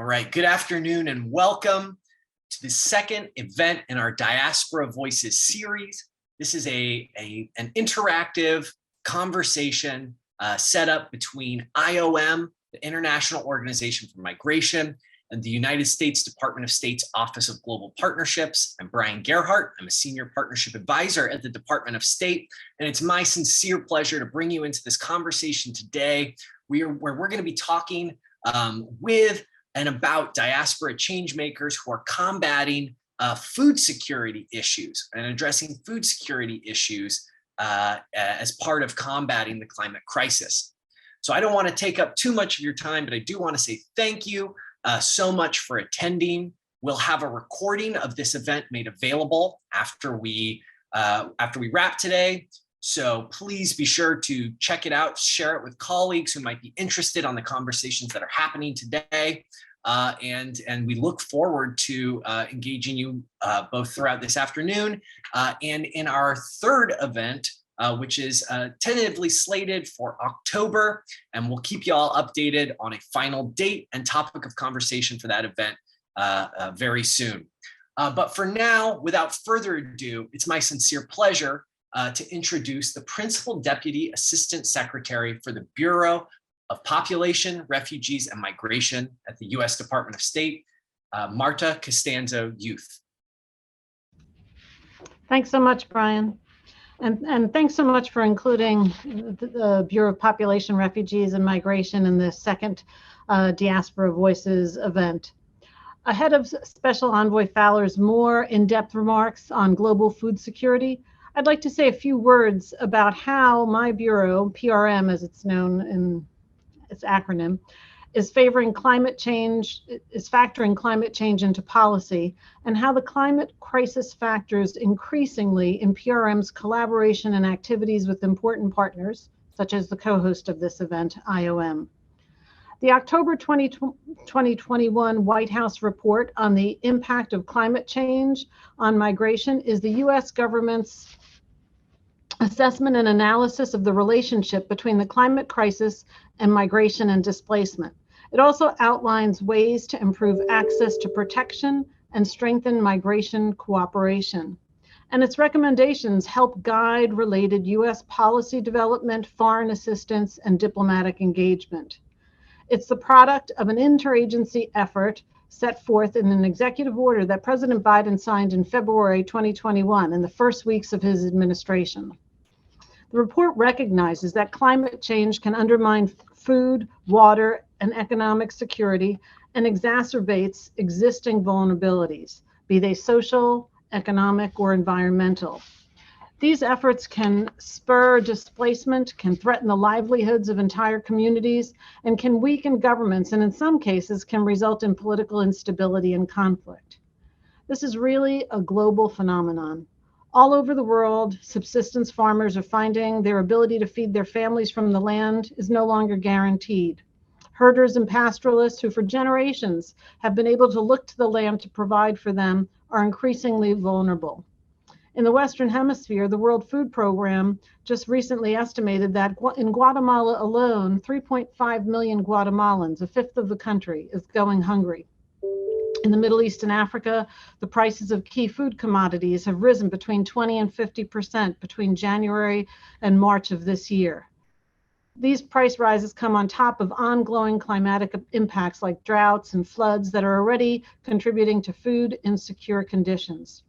All right, good afternoon and welcome to the second event in our Diaspora Voices series. This is an interactive conversation set up between IOM, the International Organization for Migration, and the United States Department of State's Office of Global Partnerships. I'm Brian Gerhardt. I'm a Senior Partnership Advisor at the Department of State, and it's my sincere pleasure to bring you into this conversation today where we're going to be talking with and about diaspora change makers who are combating food security issues and addressing food security issues as part of combating the climate crisis. So I don't want to take up too much of your time, but I do want to say thank you so much for attending. We'll have a recording of this event made available after we wrap today. So please be sure to check it out, share it with colleagues who might be interested on the conversations that are happening today. And we look forward to engaging you both throughout this afternoon and in our third event, which is tentatively slated for October. And we'll keep you all updated on a final date and topic of conversation for that event very soon. But for now, without further ado, it's my sincere pleasure to introduce the Principal Deputy Assistant Secretary for the Bureau of Population, Refugees, and Migration at the U.S. Department of State, Marta Costanzo Youth. Thanks so much, Brian. And thanks so much for including the Bureau of Population, Refugees, and Migration in this second Diaspora Voices event. Ahead of Special Envoy Fowler's more in-depth remarks on global food security, I'd like to say a few words about how my Bureau, PRM as it's known in its acronym, is factoring climate change into policy, and how the climate crisis factors increasingly in PRM's collaboration and activities with important partners, such as the co-host of this event, IOM. The October 2021 White House report on the impact of climate change on migration is the U.S. government's assessment and analysis of the relationship between the climate crisis and migration and displacement. It also outlines ways to improve access to protection and strengthen migration cooperation. And its recommendations help guide related U.S. policy development, foreign assistance, and diplomatic engagement. It's the product of an interagency effort set forth in an executive order that President Biden signed in February 2021 in the first weeks of his administration. The report recognizes that climate change can undermine food, water, and economic security and exacerbates existing vulnerabilities, be they social, economic, or environmental. These efforts can spur displacement, can threaten the livelihoods of entire communities, and can weaken governments, and in some cases can result in political instability and conflict. This is really a global phenomenon. All over the world, subsistence farmers are finding their ability to feed their families from the land is no longer guaranteed. Herders and pastoralists who for generations have been able to look to the land to provide for them are increasingly vulnerable. In the Western Hemisphere, the World Food Program just recently estimated that in Guatemala alone, 3.5 million Guatemalans, a fifth of the country, is going hungry. In the Middle East and Africa, the prices of key food commodities have risen between 20 and 50% between January and March of this year. These price rises come on top of ongoing climatic impacts like droughts and floods that are already contributing to food insecure conditions.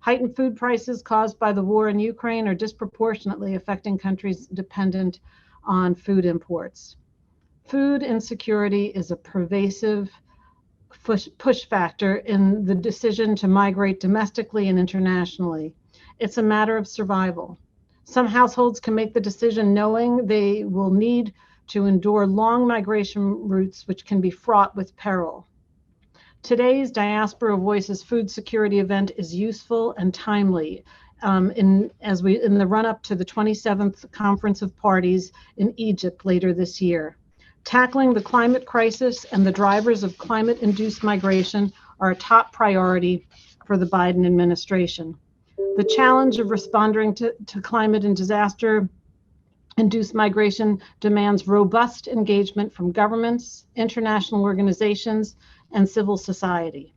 Heightened food prices caused by the war in Ukraine are disproportionately affecting countries dependent on food imports. Food insecurity is a pervasive push factor in the decision to migrate domestically and internationally. It's a matter of survival. Some households can make the decision knowing they will need to endure long migration routes, which can be fraught with peril. Today's Diaspora Voices food security event is useful and timely in the run-up to the 27th Conference of Parties in Egypt later this year. Tackling the climate crisis and the drivers of climate-induced migration are a top priority for the Biden administration. The challenge of responding to climate and disaster induced migration demands robust engagement from governments, international organizations, and civil society.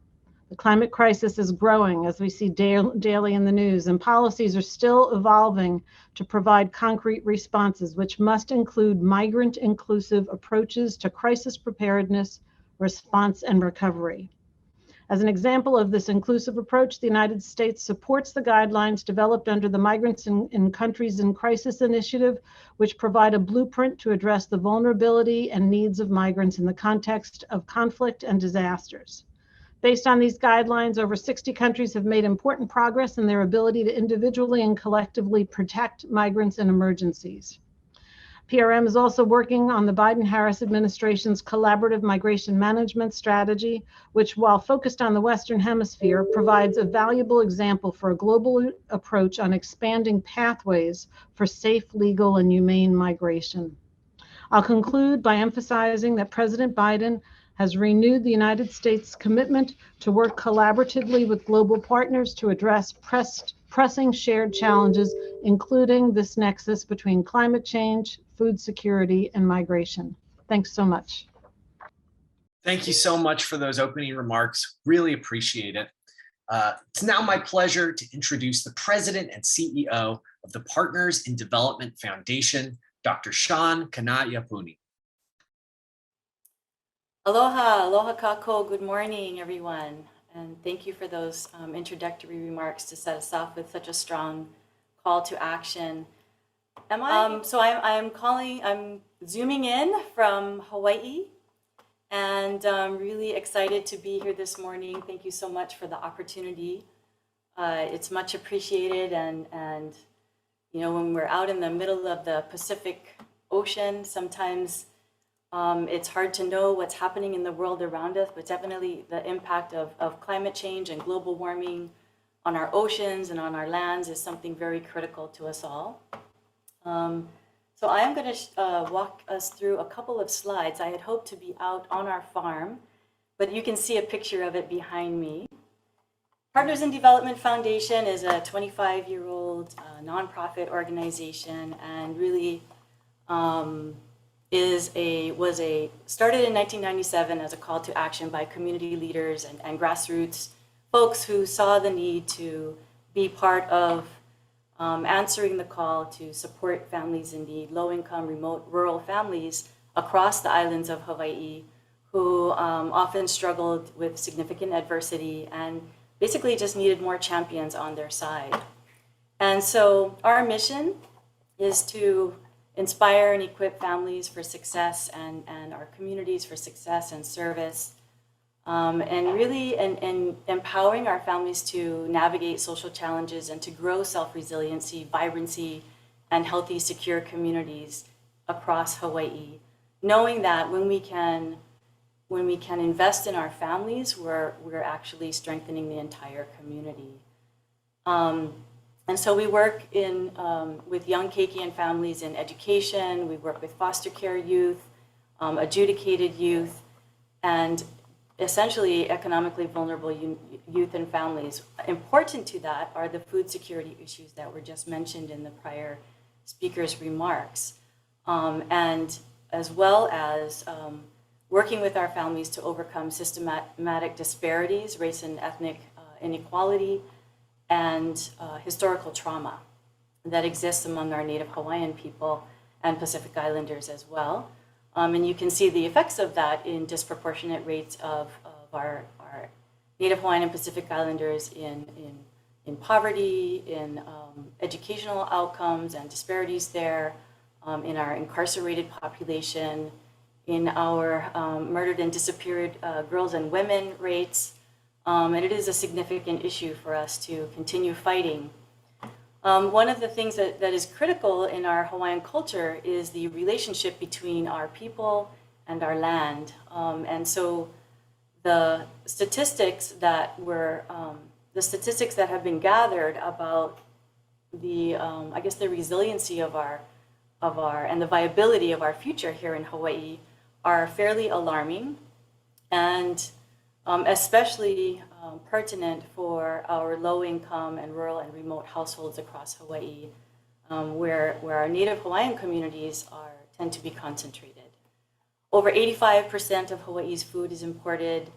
The climate crisis is growing, as we see daily in the news, and policies are still evolving to provide concrete responses, which must include migrant-inclusive approaches to crisis preparedness, response, and recovery. As an example of this inclusive approach, the United States supports the guidelines developed under the Migrants in Countries in Crisis Initiative, which provide a blueprint to address the vulnerability and needs of migrants in the context of conflict and disasters. Based on these guidelines, over 60 countries have made important progress in their ability to individually and collectively protect migrants in emergencies. PRM is also working on the Biden-Harris administration's collaborative migration management strategy, which, while focused on the Western Hemisphere, provides a valuable example for a global approach on expanding pathways for safe, legal, and humane migration. I'll conclude by emphasizing that President Biden has renewed the United States' commitment to work collaboratively with global partners to address pressing shared challenges, including this nexus between climate change, food security, and migration. Thanks so much. Thank you so much for those opening remarks. Really appreciate it. It's now my pleasure to introduce the President and CEO of the Partners in Development Foundation, Dr. Sean Kanayapuni. Aloha, aloha kako, good morning, everyone. And thank you for those introductory remarks to set us off with such a strong call to action. I'm zooming in from Hawaii, and I'm really excited to be here this morning. Thank you so much for the opportunity. It's much appreciated, and you know, when we're out in the middle of the Pacific Ocean, sometimes it's hard to know what's happening in the world around us, but definitely the impact of climate change and global warming on our oceans and on our lands is something very critical to us all. So I am going to walk us through a couple of slides. I had hoped to be out on our farm, but you can see a picture of it behind me. Partners in Development Foundation is a 25-year-old nonprofit organization, and really started in 1997 as a call to action by community leaders and grassroots folks who saw the need to be part of answering the call to support families in need, low-income, remote, rural families across the islands of Hawaii who often struggled with significant adversity and basically just needed more champions on their side. And so our mission is to inspire and equip families for success and our communities for success and service, and really empowering our families to navigate social challenges and to grow self-resiliency, vibrancy, and healthy, secure communities across Hawaii, knowing that when we can invest in our families, we're actually strengthening the entire community. And so we work with young Keikian families in education. We work with foster care youth, adjudicated youth, and essentially economically vulnerable youth and families. Important to that are the food security issues that were just mentioned in the prior speaker's remarks, and as well as working with our families to overcome systematic disparities, race and ethnic inequality, and historical trauma that exists among our Native Hawaiian people and Pacific Islanders as well. And you can see the effects of that in disproportionate rates of our Native Hawaiian and Pacific Islanders in poverty, in educational outcomes and disparities there, in our incarcerated population, in our murdered and disappeared girls and women rates. And it is a significant issue for us to continue fighting. One of the things that is critical in our Hawaiian culture is the relationship between our people and our land. And so the statistics that have been gathered about the resiliency of our and the viability of our future here in Hawaii are fairly alarming, and especially pertinent for our low-income and rural and remote households across Hawaii. where our Native Hawaiian communities tend to be concentrated. Over 85% of Hawaii's food is imported.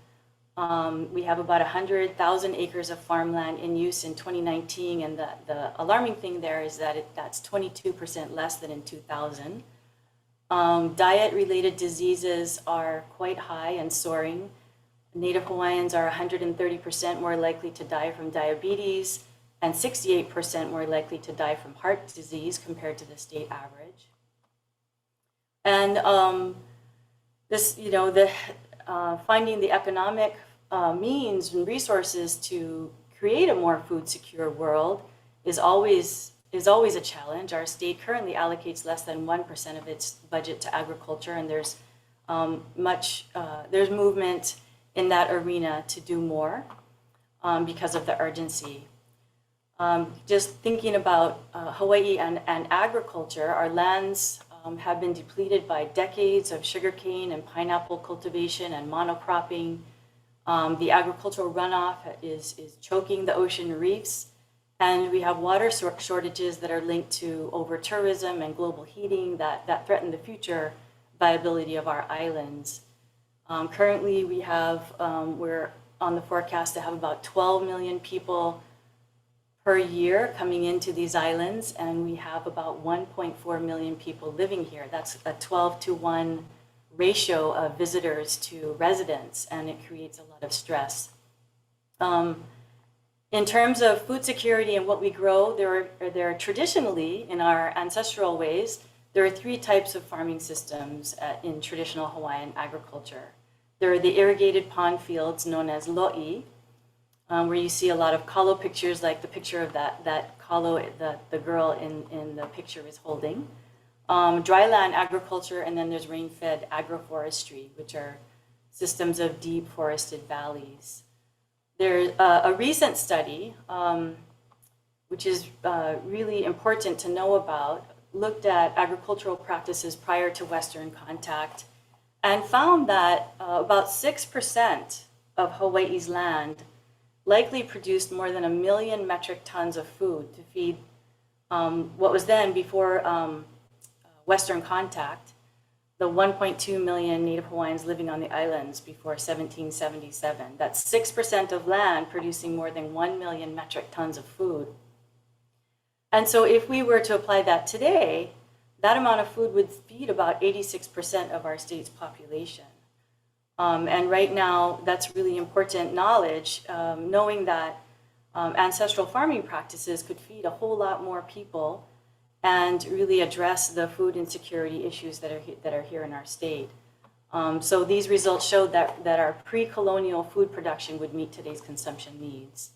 We have about 100,000 acres of farmland in use in 2019, and the alarming thing there is that that's 22% less than in 2000. Diet-related diseases are quite high and soaring. Native Hawaiians are 130% more likely to die from diabetes and 68% more likely to die from heart disease compared to the state average. And this, finding the economic means and resources to create a more food secure world is always a challenge. Our state currently allocates less than 1% of its budget to agriculture, and there's there's movement in that arena to do more because of the urgency. Just thinking about Hawaii and agriculture, our lands have been depleted by decades of sugarcane and pineapple cultivation and monocropping. The agricultural runoff is choking the ocean reefs, and we have water shortages that are linked to over-tourism and global heating that threaten the future viability of our islands. Currently, we're on the forecast to have about 12 million people per year coming into these islands, and we have about 1.4 million people living here. That's a 12-to-1 ratio of visitors to residents, and it creates a lot of stress. In terms of food security and what we grow, there are traditionally, in our ancestral ways, there are three types of farming systems in traditional Hawaiian agriculture. There are the irrigated pond fields known as lo'i, where you see a lot of kalo pictures, like the picture of that kalo the girl in the picture is holding. Dryland agriculture, and then there's rain-fed agroforestry, which are systems of deep forested valleys. There's a recent study, which is really important to know about, looked at agricultural practices prior to Western contact and found that about 6% of Hawaii's land likely produced more than 1 million metric tons of food to feed what was then, before Western contact, the 1.2 million Native Hawaiians living on the islands before 1777. That's 6% of land producing more than 1 million metric tons of food. And so if we were to apply that today, that amount of food would feed about 86% of our state's population. And right now, that's really important knowledge, knowing that ancestral farming practices could feed a whole lot more people and really address the food insecurity issues that are here in our state. So these results showed that our pre-colonial food production would meet today's consumption needs.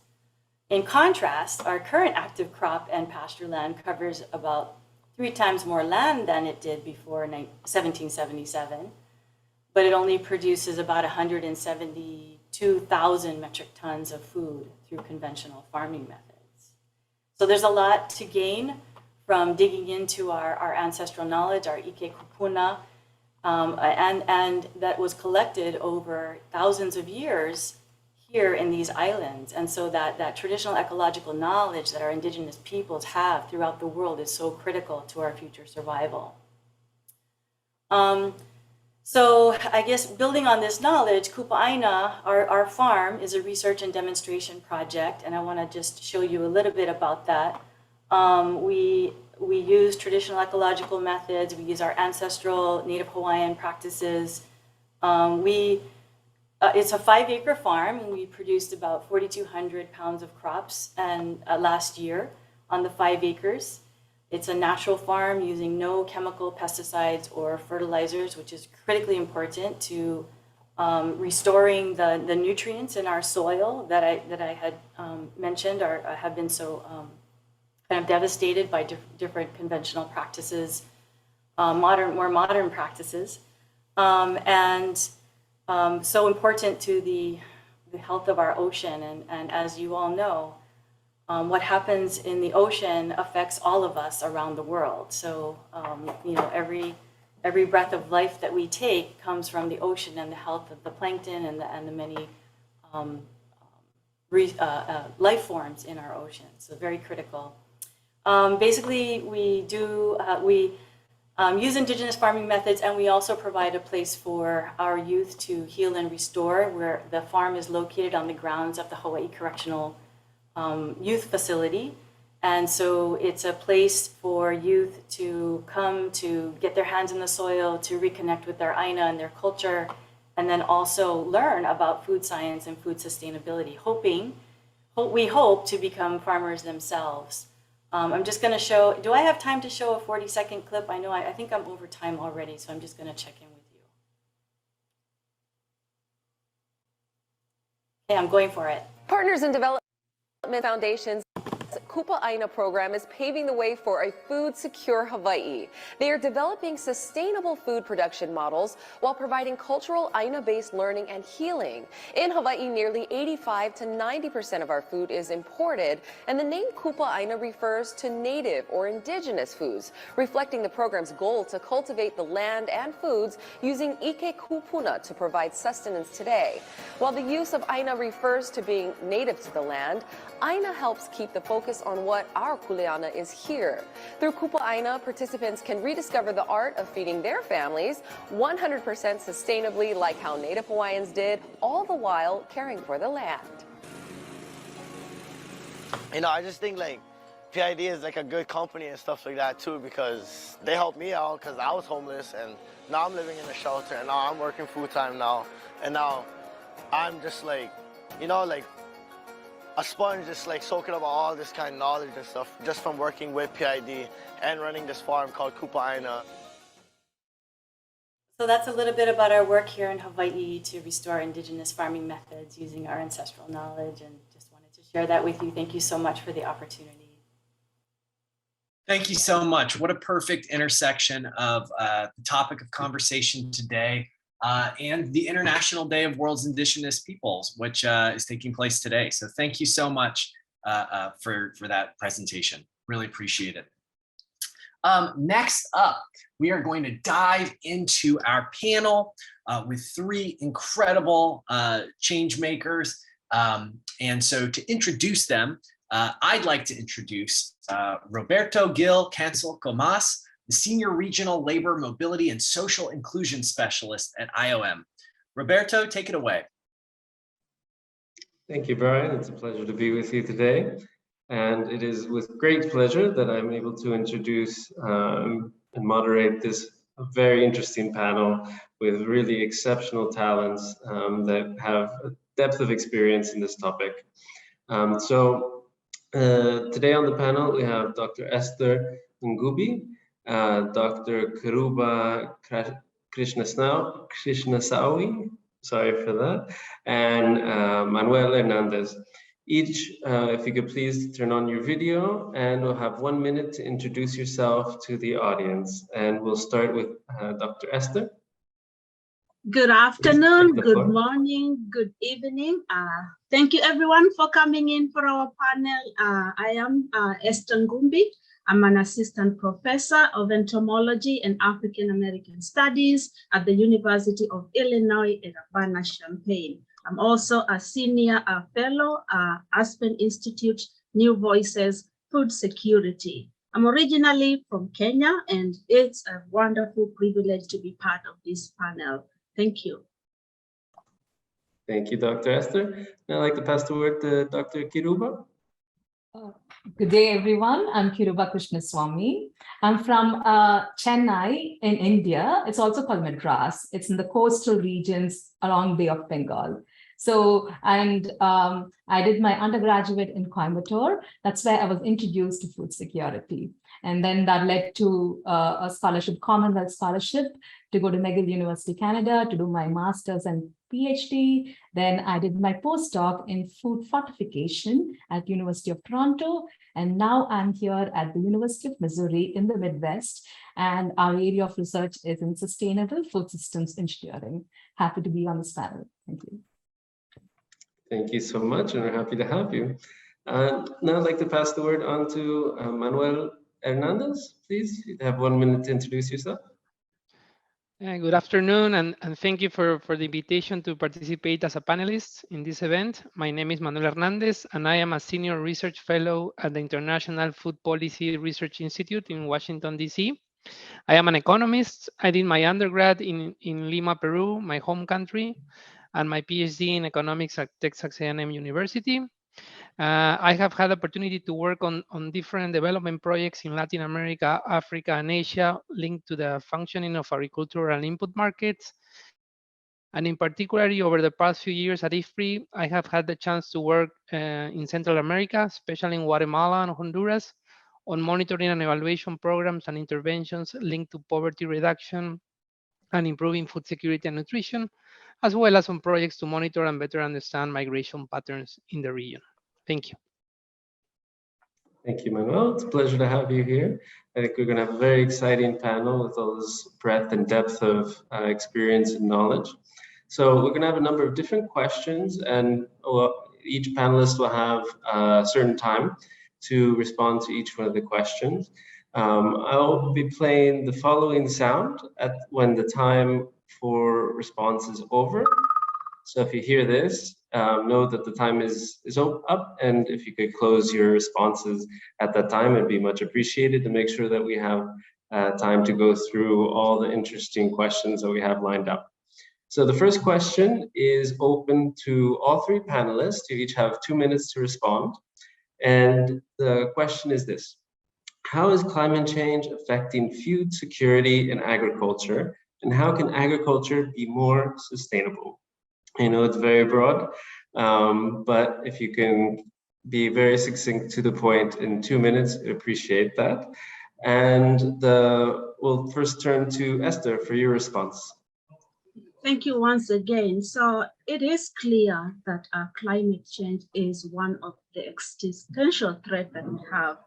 In contrast, our current active crop and pasture land covers about 3 times more land than it did before 1777, but it only produces about 172,000 metric tons of food through conventional farming methods. So there's a lot to gain from digging into our ancestral knowledge, our ike kupuna, and that was collected over thousands of years here in these islands. And so that traditional ecological knowledge that our indigenous peoples have throughout the world is so critical to our future survival. So I guess building on this knowledge, Kupa'aina, our farm, is a research and demonstration project, and I want to just show you a little bit about that. We use traditional ecological methods. We use our ancestral Native Hawaiian practices. It's a 5-acre farm, and we produced about 4,200 pounds of crops last year on the 5 acres. It's a natural farm using no chemical pesticides or fertilizers, which is critically important to restoring the nutrients in our soil that I had mentioned have been so kind of devastated by different conventional practices, more modern practices, and so important to the health of our ocean. And as you all know, what happens in the ocean affects all of us around the world. So every breath of life that we take comes from the ocean and the health of the plankton and the many life forms in our ocean. So very critical. Basically, we use indigenous farming methods, and we also provide a place for our youth to heal and restore, where the farm is located on the grounds of the Hawaii Correctional Youth Facility. And so it's a place for youth to come to get their hands in the soil, to reconnect with their aina and their culture, and then also learn about food science and food sustainability, we hope to become farmers themselves. I'm just going to show, do I have time to show a 40-second clip? I think I'm over time already, so I'm just going to check in with you. Okay, I'm going for it. Partners in Development Foundation's Kupa Aina program is paving the way for a food-secure Hawaii. They are developing sustainable food production models while providing cultural Aina-based learning and healing. In Hawaii, nearly 85 to 90% of our food is imported, and the name Kupa Aina refers to native or indigenous foods, reflecting the program's goal to cultivate the land and foods using Ike Kupuna to provide sustenance today. While the use of Aina refers to being native to the land, Aina helps keep the focus on what our kuleana is here. Through Kupa Aina, participants can rediscover the art of feeding their families 100% sustainably, like how Native Hawaiians did, all the while caring for the land. You know, I just think like PID is like a good company and stuff like that too, because they helped me out because I was homeless, and now I'm living in a shelter, and now I'm working full time now, and now I'm just like, you know, like a sponge, just like soaking up all this kind of knowledge and stuff just from working with PID and running this farm called Kupa Aina. So that's a little bit about our work here in Hawaii to restore indigenous farming methods using our ancestral knowledge, and just wanted to share that with you. Thank you so much for the opportunity. Thank you so much. What a perfect intersection of the topic of conversation today and the International Day of World's Indigenous Peoples, which is taking place today. So thank you so much for that presentation. Really appreciate it. Next up, we are going to dive into our panel with three incredible change makers. And so to introduce them, I'd like to introduce Roberto Gil Cancel Comas, the Senior Regional Labor Mobility and Social Inclusion Specialist at IOM. Roberto, take it away. Thank you, Brian. It's a pleasure to be with you today. And it is with great pleasure that I'm able to introduce and moderate this very interesting panel with really exceptional talents that have a depth of experience in this topic. Today on the panel, we have Dr. Esther Ngubi, Dr. Kiroba Krishnaswami, sorry for that, and Manuel Hernandez. Each, if you could please turn on your video, and we'll have 1 minute to introduce yourself to the audience. And we'll start with Dr. Esther. Good afternoon, good morning, good evening. Thank you everyone for coming in for our panel. I am Esther Ngumbi. I'm an assistant professor of entomology and African American studies at the University of Illinois at Urbana-Champaign. I'm also a senior fellow, Aspen Institute, New Voices, Food Security. I'm originally from Kenya, and it's a wonderful privilege to be part of this panel. Thank you. Thank you, Dr. Esther. Now I'd like to pass the word to Dr. Kiroba. Good day, everyone. I'm Kiroba Krishnaswami. I'm from Chennai in India. It's also called Madras. It's in the coastal regions along Bay of Bengal. So, and I did my undergraduate in Coimbatore. That's where I was introduced to food security. And then that led to a scholarship, Commonwealth Scholarship, to go to McGill University, Canada, to do my master's and PhD. Then I did my postdoc in food fortification at University of Toronto. And now I'm here at the University of Missouri in the Midwest. And our area of research is in sustainable food systems engineering. Happy to be on this panel. Thank you. Thank you so much, and we're happy to have you. Now I'd like to pass the word on to Manuel Hernandez. Please, you have 1 minute to introduce yourself. Good afternoon, and thank you for the invitation to participate as a panelist in this event. My name is Manuel Hernandez, and I am a senior research fellow at the International Food Policy Research Institute in Washington, D.C. I am an economist. I did my undergrad in Lima, Peru, my home country, and my PhD in economics at Texas A&M University. I have had the opportunity to work on different development projects in Latin America, Africa, and Asia linked to the functioning of agricultural input markets. And in particular, over the past few years at IFPRI, I have had the chance to work in Central America, especially in Guatemala and Honduras, on monitoring and evaluation programs and interventions linked to poverty reduction and improving food security and nutrition, as well as on projects to monitor and better understand migration patterns in the region. Thank you. Thank you, Manuel. It's a pleasure to have you here. I think we're going to have a very exciting panel with all this breadth and depth of experience and knowledge. So we're going to have a number of different questions, and each panelist will have a certain time to respond to each one of the questions. I'll be playing the following sound when the time for response is over. So if you hear this, know that the time is up, and if you could close your responses at that time, it'd be much appreciated to make sure that we have time to go through all the interesting questions that we have lined up. So the first question is open to all three panelists. You each have 2 minutes to respond. And the question is this: how is climate change affecting food security and agriculture? And how can agriculture be more sustainable? I know it's very broad, but if you can be very succinct to the point in 2 minutes, I appreciate that. And we'll first turn to Esther for your response. Thank you once again. So it is clear that climate change is one of the existential threats that we have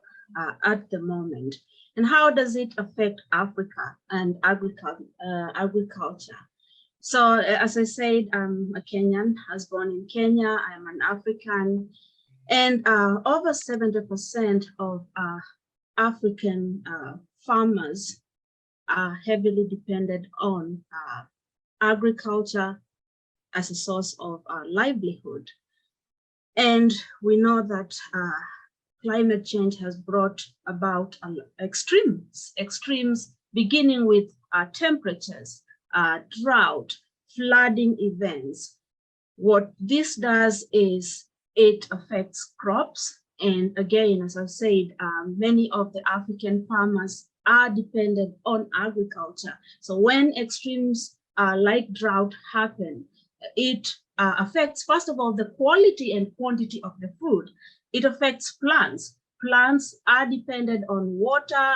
at the moment. And how does it affect Africa and agriculture? So as I said, I'm a Kenyan. I was born in Kenya. I am an African. And over 70% of African farmers are heavily dependent on agriculture as a source of livelihood. And we know that climate change has brought about extremes beginning with temperatures, drought, flooding events. What this does is it affects crops. And again, as I said, many of the African farmers are dependent on agriculture. So when extremes like drought happen, it affects, first of all, the quality and quantity of the food. It affects plants. Plants are dependent on water,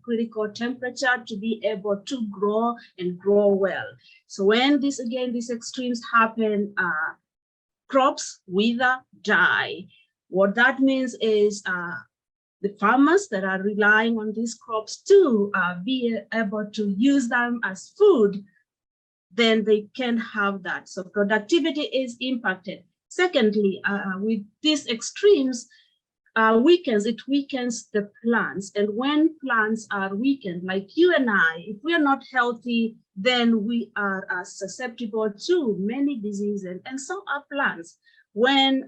critical temperature to be able to grow and grow well. So when these extremes happen, crops wither, die. What that means is the farmers that are relying on these crops to be able to use them as food, then they can't have that. So productivity is impacted. Secondly, with these extremes, it weakens the plants. And when plants are weakened, like you and I, if we are not healthy, then we are susceptible to many diseases, and so are plants. When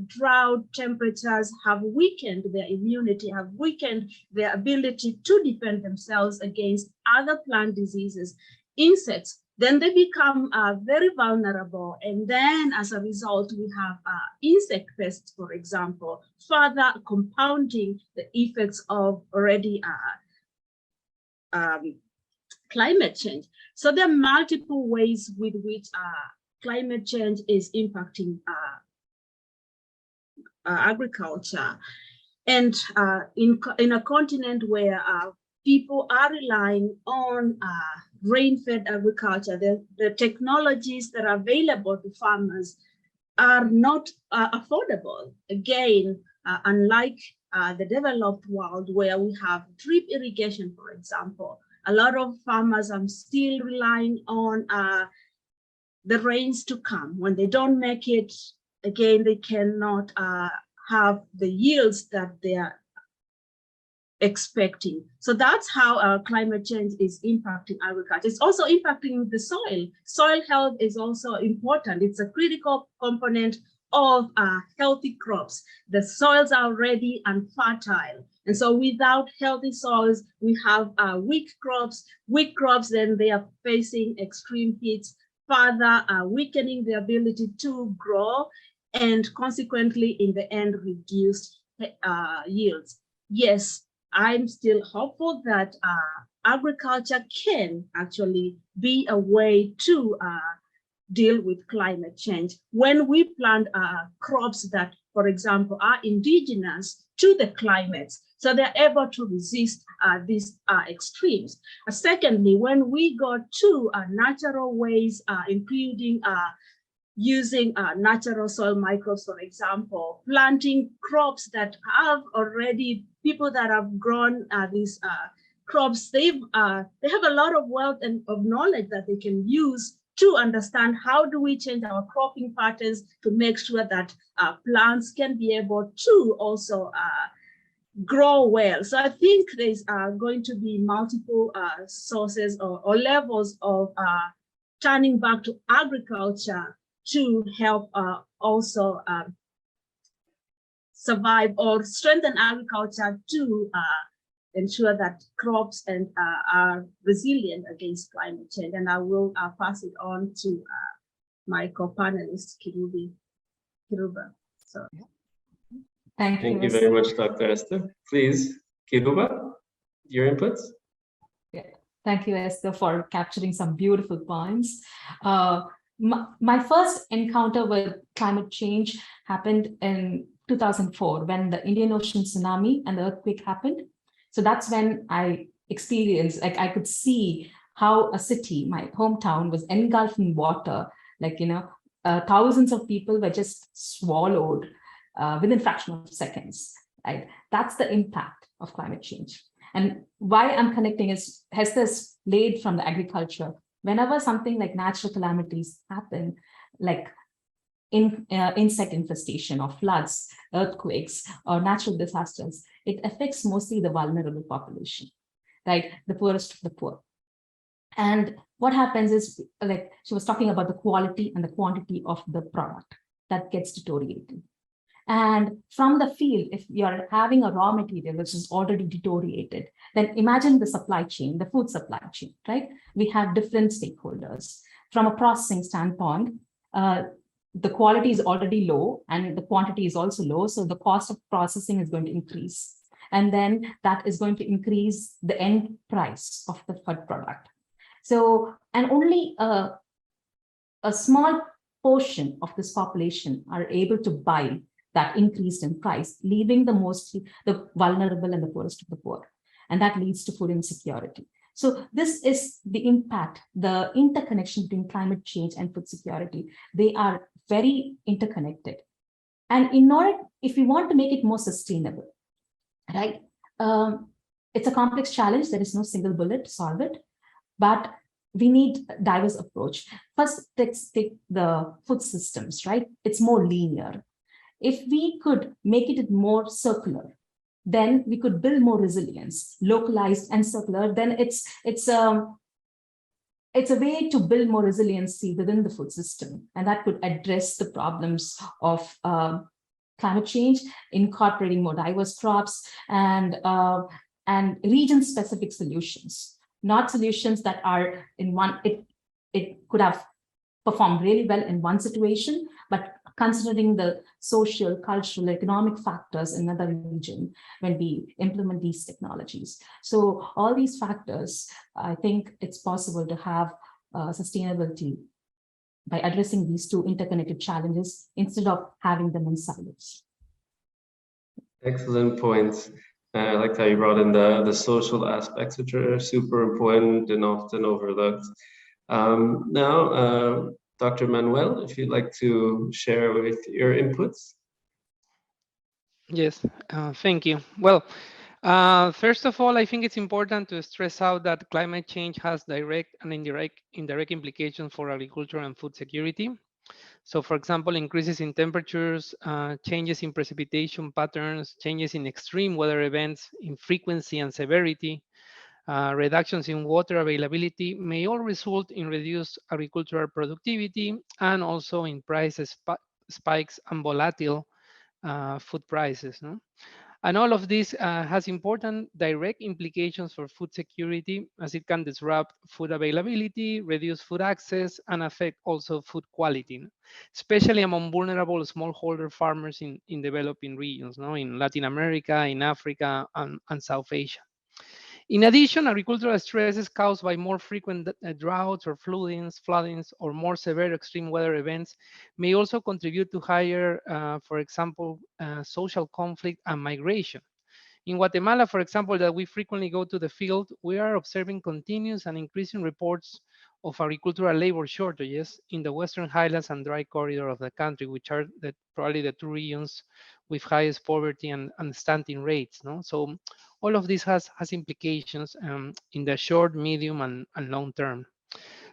drought temperatures have weakened their immunity, have weakened their ability to defend themselves against other plant diseases, insects, then they become very vulnerable. And then as a result, we have insect pests, for example, further compounding the effects of already climate change. So there are multiple ways with which climate change is impacting agriculture. And in a continent where people are relying on rain-fed agriculture, the technologies that are available to farmers are not affordable. Again, unlike the developed world where we have drip irrigation, for example, a lot of farmers are still relying on the rains to come. When they don't make it, again, they cannot have the yields that they are expecting. So that's how climate change is impacting agriculture. It's also impacting the soil. Soil health is also important. It's a critical component of healthy crops. The soils are ready and fertile. And so without healthy soils, we have weak crops. Weak crops, then they are facing extreme heats, further weakening the ability to grow, and consequently, in the end, reduced yields. Yes, I'm still hopeful that agriculture can actually be a way to deal with climate change. When we plant crops that, for example, are indigenous to the climate, so they're able to resist these extremes. Secondly, when we go to natural ways, including using natural soil microbes, for example, planting crops that have already, people that have grown these crops, they have a lot of wealth and of knowledge that they can use to understand how do we change our cropping patterns to make sure that plants can be able to also grow well. So I think there's going to be multiple sources or levels of turning back to agriculture to help also survive or strengthen agriculture to ensure that crops and are resilient against climate change. And I will pass it on to my co-panelist, Kiroba. So. Thank you very much, Dr. Esther. Please, Kiroba, your inputs. Yeah. Thank you, Esther, for capturing some beautiful points. My first encounter with climate change happened in 2004 when the Indian Ocean tsunami and the earthquake happened. So that's when I experienced, like I could see how a city, my hometown, was engulfed in water. Like, thousands of people were just swallowed within fraction of seconds, right? That's the impact of climate change. And why I'm connecting is Hester's laid from the agriculture. Whenever something like natural calamities happen, like insect infestation or floods, earthquakes, or natural disasters, it affects mostly the vulnerable population, right? The poorest of the poor. And what happens is, like she was talking about the quality and the quantity of the product that gets deteriorated. And from the field, if you're having a raw material which is already deteriorated, then imagine the supply chain, the food supply chain, right? We have different stakeholders. From a processing standpoint, the quality is already low and the quantity is also low. So the cost of processing is going to increase. And then that is going to increase the end price of the food product. So, and only a small portion of this population are able to buy that increased in price, leaving the vulnerable and the poorest of the poor. And that leads to food insecurity. So this is the impact, the interconnection between climate change and food security. They are very interconnected. And if we want to make it more sustainable, right? It's a complex challenge. There is no single bullet to solve it, but we need a diverse approach. First, let's take the food systems, right? It's more linear. If we could make it more circular, then we could build more resilience, localized and circular. Then it's a way to build more resiliency within the food system, and that could address the problems of climate change, incorporating more diverse crops and region-specific solutions, not solutions that are in one. It could have performed really well in one situation, but considering the social, cultural, economic factors in another region when we implement these technologies. So all these factors, I think it's possible to have sustainability by addressing these two interconnected challenges instead of having them in silos. Excellent points. I liked how you brought in the social aspects, which are super important and often overlooked. Now, Dr. Manuel, if you'd like to share with your inputs. Yes, thank you. Well, first of all, I think it's important to stress out that climate change has direct and indirect implications for agriculture and food security. So for example, increases in temperatures, changes in precipitation patterns, changes in extreme weather events, in frequency and severity, reductions in water availability may all result in reduced agricultural productivity and also in prices spikes and volatile food prices. No? And all of this has important direct implications for food security, as it can disrupt food availability, reduce food access, and affect also food quality, especially among vulnerable smallholder farmers in developing regions, no? In Latin America, in Africa, and South Asia. In addition, agricultural stresses caused by more frequent droughts or floodings, or more severe extreme weather events may also contribute to higher, for example, social conflict and migration. In Guatemala, for example, that we frequently go to the field, we are observing continuous and increasing reports of agricultural labor shortages in the Western Highlands and dry corridor of the country, which are probably the two regions with highest poverty and stunting rates. No? So all of this has implications in the short, medium, and long term.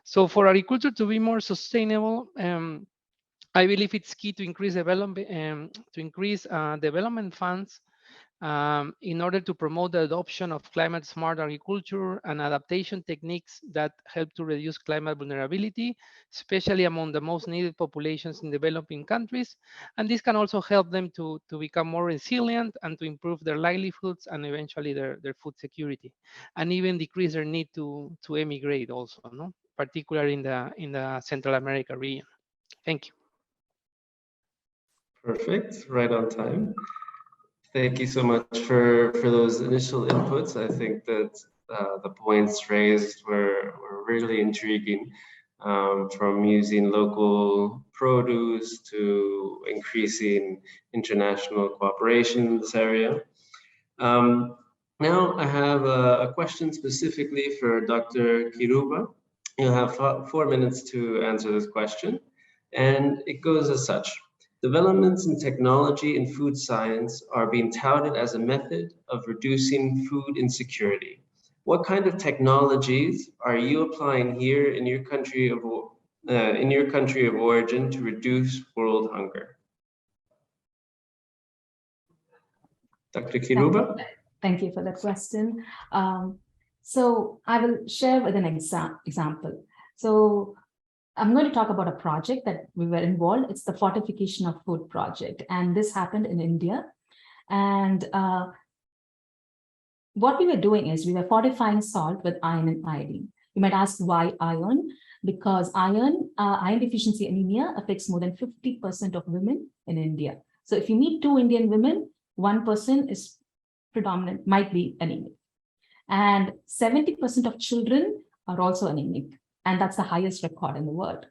So for agriculture to be more sustainable, I believe it's key to increase development funds in order to promote the adoption of climate smart agriculture and adaptation techniques that help to reduce climate vulnerability, especially among the most needed populations in developing countries. And this can also help them to become more resilient and to improve their livelihoods and eventually their food security, and even decrease their need to emigrate also, no? Particularly in the Central America region. Thank you. Perfect, right on time. Thank you so much for those initial inputs. I think that the points raised were really intriguing, from using local produce to increasing international cooperation in this area. Now I have a question specifically for Dr. Kiroba. You'll have 4 minutes to answer this question, and it goes as such. Developments in technology and food science are being touted as a method of reducing food insecurity. What kind of technologies are you applying here in your country of origin to reduce world hunger? Dr. Kiroba? Thank you for that question. So I will share with an example. So I'm going to talk about a project that we were involved. It's the Fortification of Food project. And this happened in India. And what we were doing is we were fortifying salt with iron and iodine. You might ask why iron? Because iron deficiency anemia affects more than 50% of women in India. So if you meet 2 Indian women, 1 person is predominant, might be anemic. And 70% of children are also anemic. And that's the highest record in the world,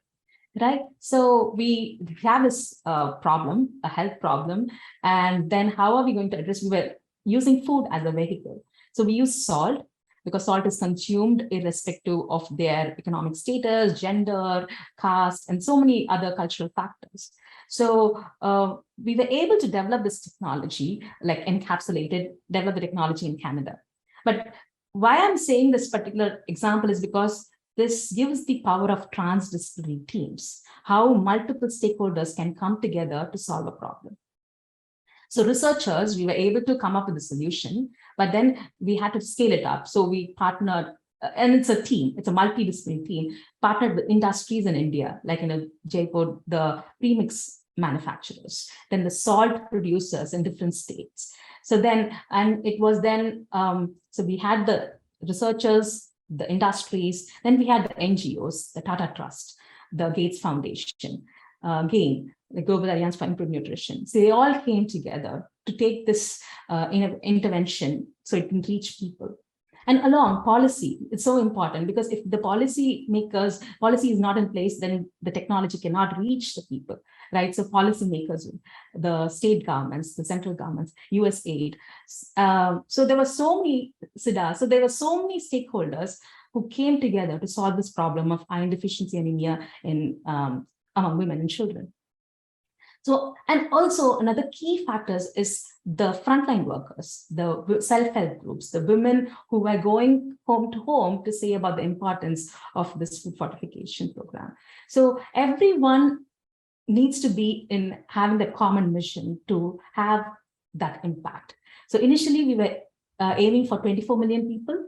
right? So we have this problem, a health problem. And then how are we going to address? We were using food as a vehicle. So we use salt because salt is consumed irrespective of their economic status, gender, caste, and so many other cultural factors. So we were able to develop this technology, like develop the technology in Canada. But why I'm saying this particular example is because this gives the power of transdisciplinary teams, how multiple stakeholders can come together to solve a problem. So researchers, we were able to come up with a solution, but then we had to scale it up. So we partnered, and it's a team, it's a multidisciplinary team, partnered with industries in India, like in Jaipur, the premix manufacturers, then the salt producers in different states. So then, and it was then, so we had the researchers, the industries, then we had the NGOs, the Tata Trust, the Gates Foundation, GAIN, the Global Alliance for Improved Nutrition. So they all came together to take this intervention so it can reach people. And along policy, it's so important because if the policy is not in place, then the technology cannot reach the people, right? So policymakers, the state governments, the central governments, USAID. So there were so many stakeholders who came together to solve this problem of iron deficiency anemia among women and children. So, and also another key factors is the frontline workers, the self-help groups, the women who were going home to home to say about the importance of this food fortification program. So everyone needs to be in having the common mission to have that impact. So initially we were aiming for 24 million people.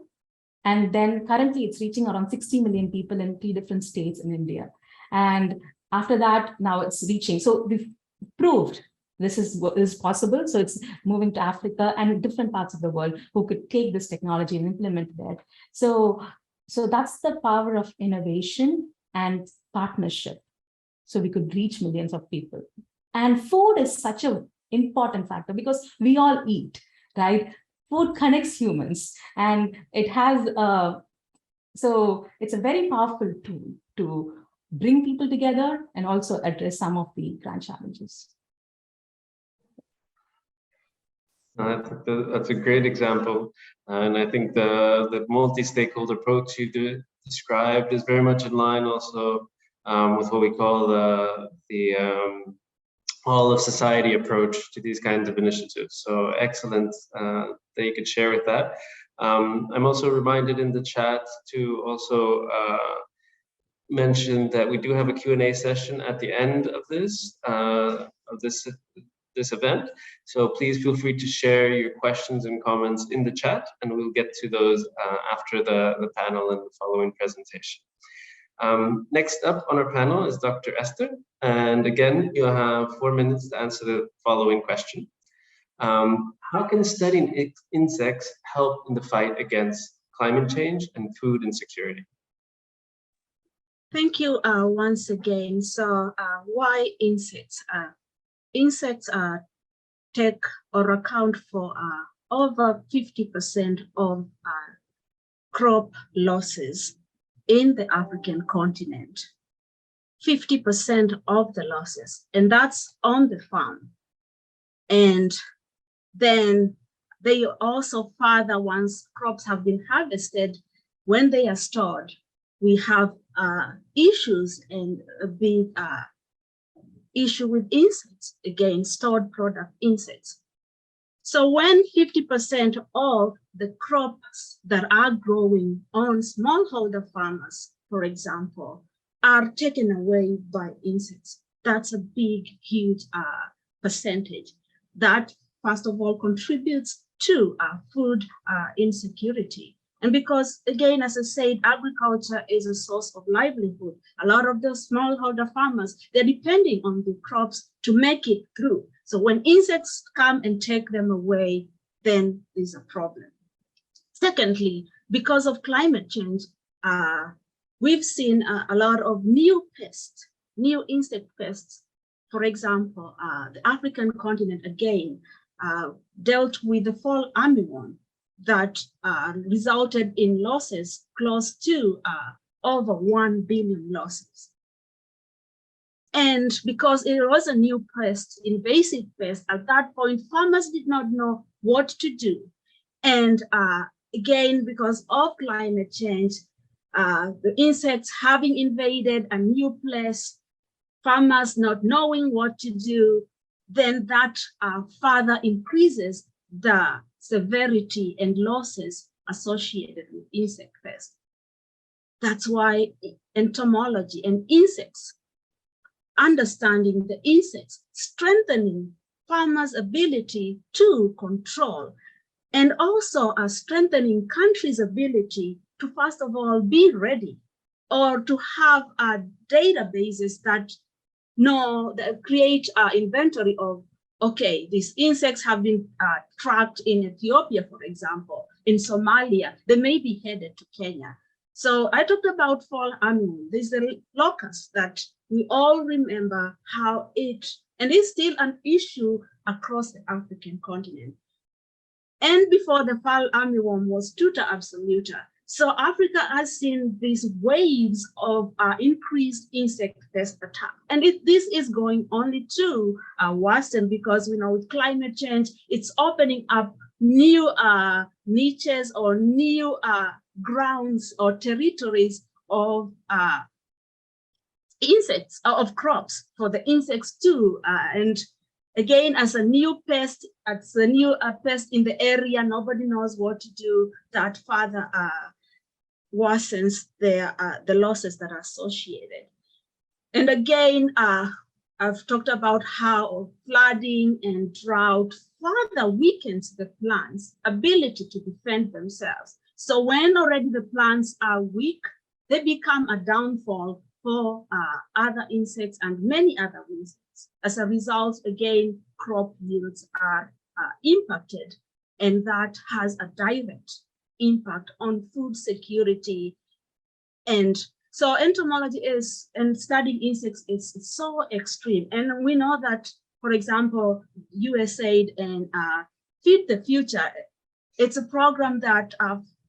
And then currently it's reaching around 60 million people in 3 different states in India. And after that, now it's reaching. So we've proved this is what is possible. So it's moving to Africa and different parts of the world who could take this technology and implement that. So that's the power of innovation and partnership. So we could reach millions of people. And food is such an important factor because we all eat, right? Food connects humans, and it has, so it's a very powerful tool to bring people together and also address some of the grand challenges. That's a great example. And I think the multi-stakeholder approach you described is very much in line also with what we call the all of society approach to these kinds of initiatives. So excellent that you could share with that. I'm also reminded in the chat to also mention that we do have a Q&A session at the end of this event. So please feel free to share your questions and comments in the chat, and we'll get to those after the panel and the following presentation. Next up on our panel is Dr. Esther, and again, you'll have 4 minutes to answer the following question. How can studying insects help in the fight against climate change and food insecurity? Thank you once again. So why insects? Insects take or account for over 50% of crop losses in the African continent, 50% of the losses, and that's on the farm. And then they also further, once crops have been harvested, when they are stored, we have issues, and a big issue with insects, again, stored product insects. So when 50% of the crops that are growing on smallholder farmers, for example, are taken away by insects, that's a big, huge percentage. That, first of all, contributes to food insecurity. And because, again, as I said, agriculture is a source of livelihood. A lot of the smallholder farmers, they're depending on the crops to make it through. So when insects come and take them away, then there's a problem. Secondly, because of climate change, we've seen a lot of new pests, new insect pests. For example, the African continent, again, dealt with the fall armyworm that resulted in losses close to over 1 billion losses. And because it was a new pest, invasive pest, at that point, farmers did not know what to do. And again, because of climate change, the insects having invaded a new place, farmers not knowing what to do, then that further increases the severity and losses associated with insect pests. That's why entomology and insects, understanding the insects, strengthening farmers' ability to control, and also strengthening countries' ability to, first of all, be ready, or to have databases that create inventory of, okay, these insects have been tracked in Ethiopia, for example, in Somalia, they may be headed to Kenya. So I talked about fall armyworm. There's a locust that we all remember how and it's still an issue across the African continent. And before the fall armyworm was Tuta absoluta. So Africa has seen these waves of increased insect pest attack. And this is going only to worsen, because we know with climate change, it's opening up new niches or new grounds or territories of insects, of crops for the insects too. And again, as a new pest, as a new pest in the area, nobody knows what to do. That further worsens the losses that are associated. And again, I've talked about how flooding and drought further weakens the plants' ability to defend themselves. So when already the plants are weak, they become a downfall for other insects and many other insects. As a result, again, crop yields are impacted, and that has a direct impact on food security. And so entomology is, and studying insects is so extreme. And we know that, for example, USAID and Feed the Future, it's a program that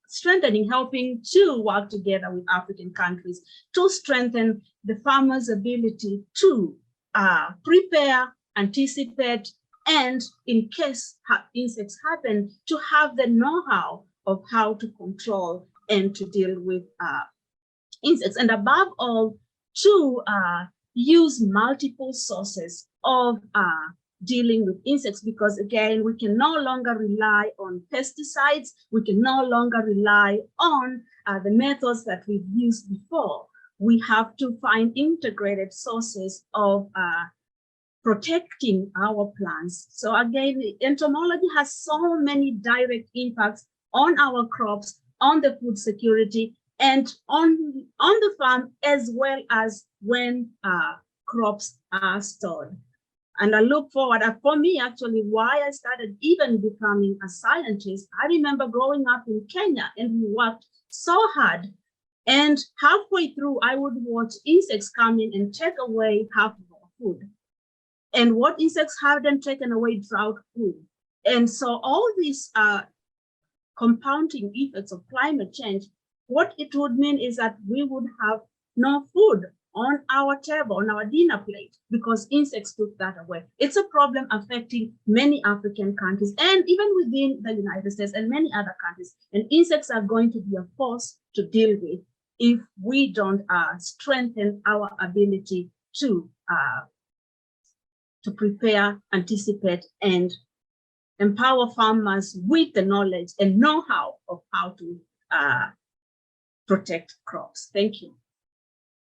strengthening, helping to work together with African countries to strengthen the farmers' ability to prepare, anticipate, and in case insects happen, to have the know-how of how to control and to deal with insects, and above all, to use multiple sources of dealing with insects, because again, we can no longer rely on pesticides. We can no longer rely on the methods that we've used before. We have to find integrated sources of protecting our plants. So again, entomology has so many direct impacts on our crops, on the food security, and on the farm, as well as when crops are stored. And I look forward, for me actually, why I started even becoming a scientist. I remember growing up in Kenya, and we worked so hard, and halfway through I would watch insects come in and take away half of our food. And what insects have then taken away? Drought food. And so all these compounding effects of climate change, what it would mean is that we would have no food on our table, on our dinner plate, because insects took that away. It's a problem affecting many African countries, and even within the United States and many other countries. And insects are going to be a force to deal with if we don't strengthen our ability to prepare, anticipate, and empower farmers with the knowledge and know-how of how to protect crops. Thank you.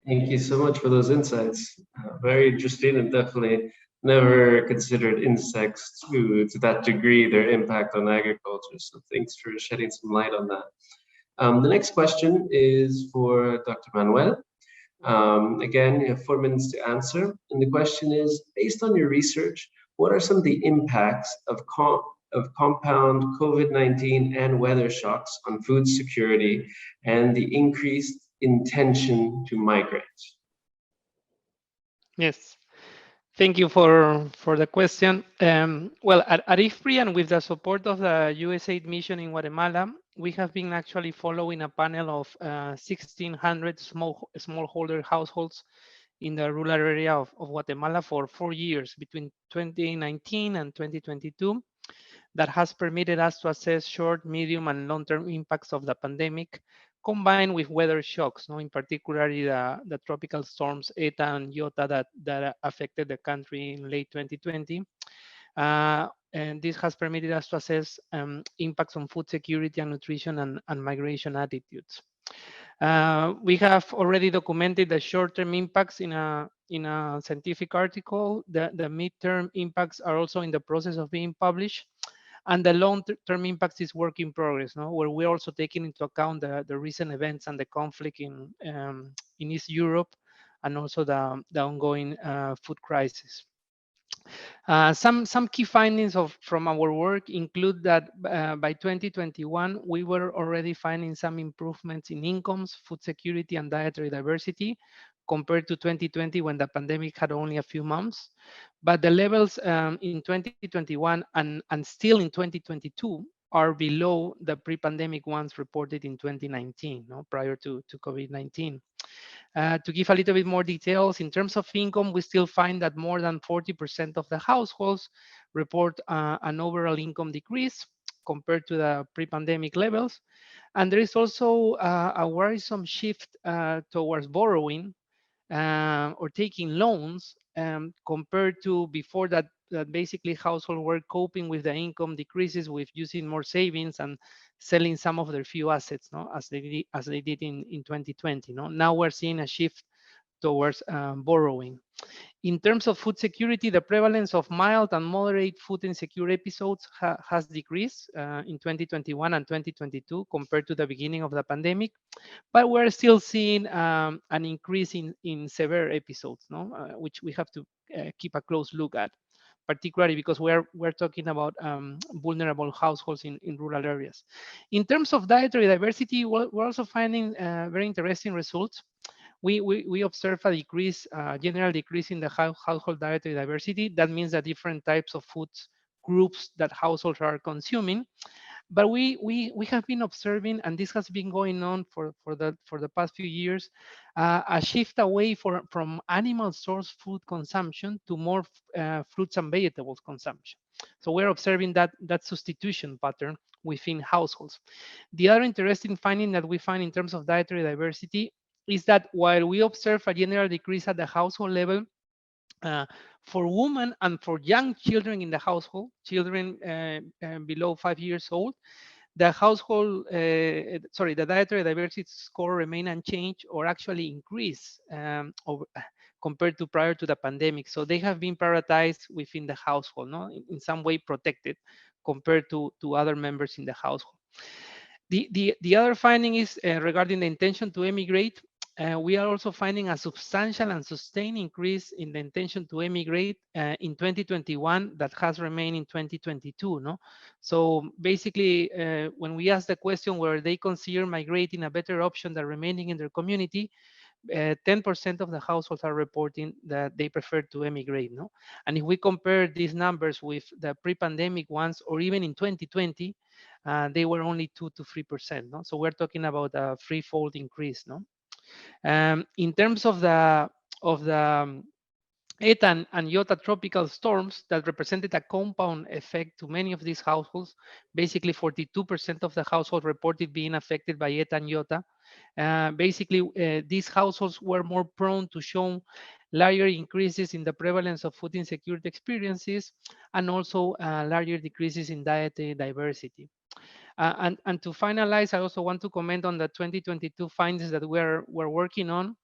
Thank you so much for those insights. Very interesting, and definitely never considered insects to that degree, their impact on agriculture. So thanks for shedding some light on that. The next question is for Dr. Manuel. Again, you have 4 minutes to answer. And the question is, based on your research, what are some of the impacts of compound COVID-19 and weather shocks on food security and the increased intention to migrate? Yes, thank you for the question. Well, at IFPRI and with the support of the USAID mission in Guatemala, we have been actually following a panel of 1,600 smallholder households in the rural area of Guatemala for 4 years, between 2019 and 2022. That has permitted us to assess short, medium, and long-term impacts of the pandemic, combined with weather shocks, in particular the tropical storms Eta and Iota that affected the country in late 2020. And this has permitted us to assess impacts on food security and nutrition and migration attitudes. We have already documented the short-term impacts in a scientific article. The midterm impacts are also in the process of being published. And the long-term impacts is work in progress, where we're also taking into account the recent events and the conflict in East Europe, and also the ongoing food crisis. Some key findings from our work include that by 2021, we were already finding some improvements in incomes, food security, and dietary diversity compared to 2020 when the pandemic had only a few months. But the levels in 2021 and still in 2022 are below the pre-pandemic ones reported in 2019, prior to COVID-19. To give a little bit more details, in terms of income, we still find that more than 40% of the households report an overall income decrease compared to the pre-pandemic levels. And there is also a worrisome shift towards borrowing or taking loans compared to before that basically households were coping with the income decreases with using more savings and selling some of their few assets, as they did in 2020. Now we're seeing a shift towards borrowing. In terms of food security, the prevalence of mild and moderate food insecure episodes has decreased in 2021 and 2022 compared to the beginning of the pandemic, but we're still seeing an increase in severe episodes, which we have to keep a close look at, particularly because we're talking about vulnerable households in rural areas. In terms of dietary diversity, we're also finding very interesting results. We observe a decrease, general decrease in the household dietary diversity. That means that different types of foods groups that households are consuming. But we have been observing, and this has been going on for the past few years, a shift away from animal source food consumption to more fruits and vegetables consumption. So we're observing that substitution pattern within households. The other interesting finding that we find in terms of dietary diversity is that while we observe a general decrease at the household level, for women and for young children in the household, children below 5 years old, the the dietary diversity score remain unchanged or actually increase compared to prior to the pandemic. So they have been prioritized within the household, in some way protected compared to other members in the household. The other finding is regarding the intention to emigrate. We are also finding a substantial and sustained increase in the intention to emigrate in 2021 that has remained in 2022. So basically, when we ask the question whether they consider migrating a better option than remaining in their community, 10% of the households are reporting that they prefer to emigrate. And if we compare these numbers with the pre-pandemic ones, or even in 2020, they were only 2 to 3%. So we're talking about a threefold increase. In terms of the Eta and Iota tropical storms that represented a compound effect to many of these households, basically 42% of the households reported being affected by Eta and Iota. These households were more prone to show larger increases in the prevalence of food insecurity experiences, and also larger decreases in dietary diversity. And to finalize, I also want to comment on the 2022 findings that we're working on.